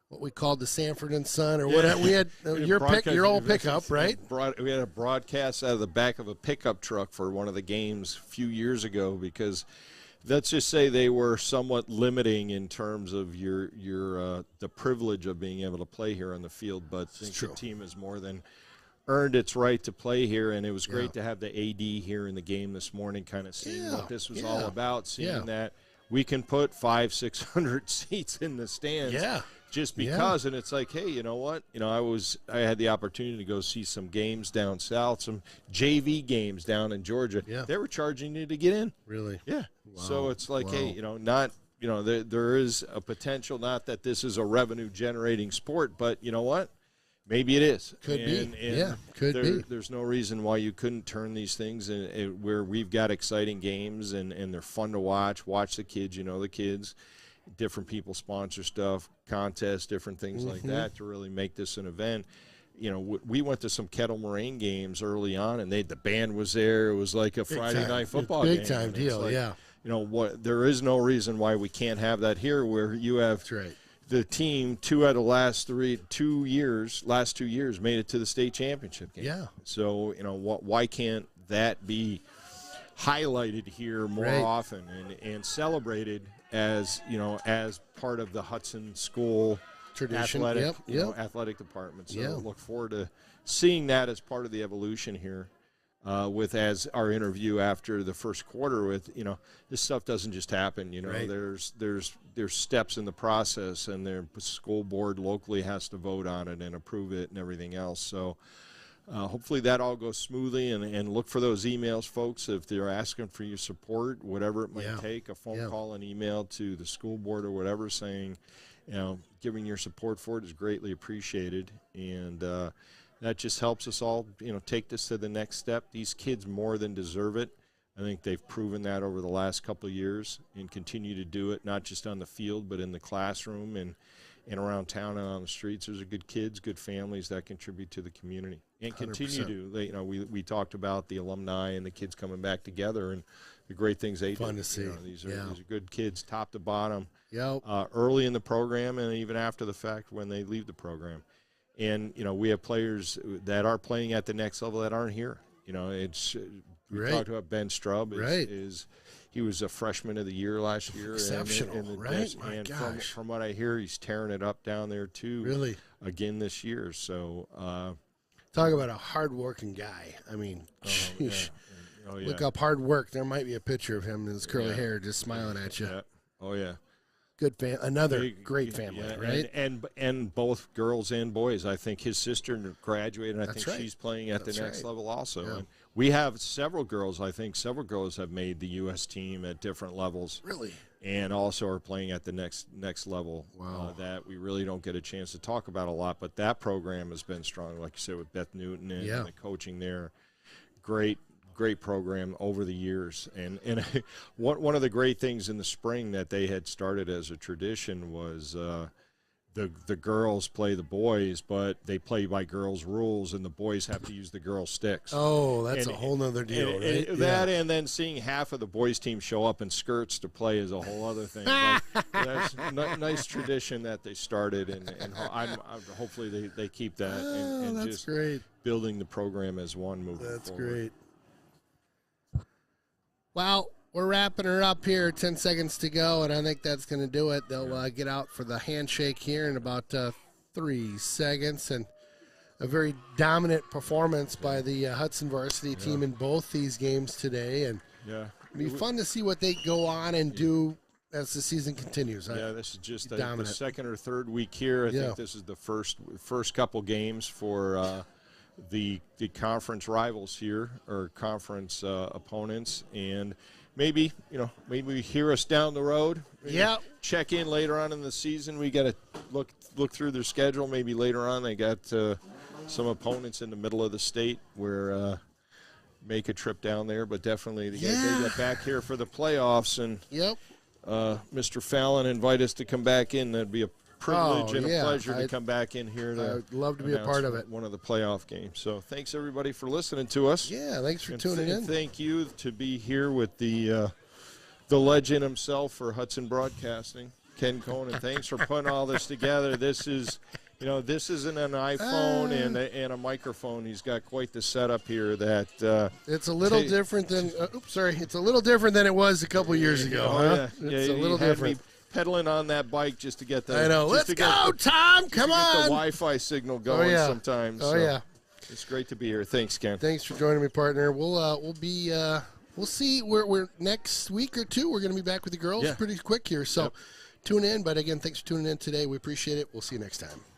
what we called the Sanford and Son, or whatever. We had your old pickup, right? We had a broadcast out of the back of a pickup truck for one of the games a few years ago, because let's just say they were somewhat limiting in terms of your the privilege of being able to play here on the field. But I think the team has more than earned its right to play here, and it was great to have the AD here in the game this morning, kind of seeing what this was all about, seeing that we can put 500-600 seats in the stands. Just because, and it's like, hey, you know what? I had the opportunity to go see some games down south, some JV games down in Georgia. They were charging you to get in. Really? Yeah. Wow. So it's like, hey, there is a potential. Not that this is a revenue-generating sport, but you know what? Maybe it is. Could be. There's no reason why you couldn't turn these things where we've got exciting games and they're fun to watch. Watch the kids. The kids. Different people sponsor stuff, contests, different things like that to really make this an event. We went to some Kettle Moraine games early on, and the band was there. It was like a Friday night football game. Big time deal, there is no reason why we can't have that here, where you have the team 2 out of the last 2 years made it to the state championship game. Yeah. So why can't that be highlighted here more often and celebrated as part of the Hudson School tradition, athletic department. So look forward to seeing that as part of the evolution here with as our interview after the first quarter with, this stuff doesn't just happen, Right. there's steps in the process, and the school board locally has to vote on it and approve it and everything else. So hopefully that all goes smoothly, and look for those emails, folks, if they're asking for your support, whatever it might take, a phone call, an email to the school board or whatever, saying, giving your support for it is greatly appreciated. And that just helps us all, take this to the next step. These kids more than deserve it. I think they've proven that over the last couple of years and continue to do it, not just on the field, but in the classroom and around town and on the streets. There's good kids, good families that contribute to the community and continue 100%. to. We talked about the alumni and the kids coming back together and the great things they do. Fun to see. These are good kids, top to bottom, Yep. early in the program and even after the fact when they leave the program. And, we have players that are playing at the next level that aren't here. We talked about Ben Strub. He was a freshman of the year last year. Exceptional, right? My and gosh. From what I hear, he's tearing it up down there, too. Really? Again this year. So, talk about a hard-working guy. I mean, sheesh. Oh, yeah. Look up hard work. There might be a picture of him in his curly hair just smiling at you. Yeah. Oh, yeah. Good another great family, right? And both girls and boys. I think his sister graduated, and I That's think right. she's playing at the next right. level also. Yeah. And we have several girls. I think several girls have made the U.S. team at different levels. Really? And also are playing at the next level. Wow. That we really don't get a chance to talk about a lot. But that program has been strong, like you said, with Beth Newton and the coaching there. Great program over the years. And one of the great things in the spring that they had started as a tradition was the girls play the boys, but they play by girls' rules, and the boys have to use the girls' sticks. Oh, that's a whole nother deal, right? And then seeing half of the boys' team show up in skirts to play is a whole other thing. But that's a nice tradition that they started, and hopefully they keep that and that's just great. Building the program as one moving forward. That's great. Well, we're wrapping her up here. 10 seconds to go, and I think that's going to do it. They'll get out for the handshake here in about 3 seconds. And a very dominant performance by the Hudson varsity team in both these games today. And it'll be fun to see what they go on and do as the season continues. This is just the second or third week here. I think this is the first couple games for the conference rivals here, or conference opponents, and maybe hear us down the road. Check in later on in the season. We got to look through their schedule. Maybe later on they got some opponents in the middle of the state where make a trip down there. But definitely they get back here for the playoffs, and Mr. Fallon invite us to come back in. That'd be a privilege and a pleasure to come back in here. I'd love to be a part of it. One of the playoff games. So thanks everybody for listening to us. Yeah, thanks for tuning in. Thank you to be here with the legend himself for Hudson Broadcasting, Ken Conan. Thanks for putting all this together. This is, this isn't an iPhone and a microphone. He's got quite the setup here. That it's a little different than. It's a little different than it was a couple years ago. It's a little different. Pedaling on that bike just to get the. I know. Let's go, Tom. Come on. Get the Wi-Fi signal going sometimes. So it's great to be here. Thanks, Ken. Thanks for joining me, partner. We'll see. We're next week or two. We're going to be back with the girls pretty quick here. So tune in. But again, thanks for tuning in today. We appreciate it. We'll see you next time.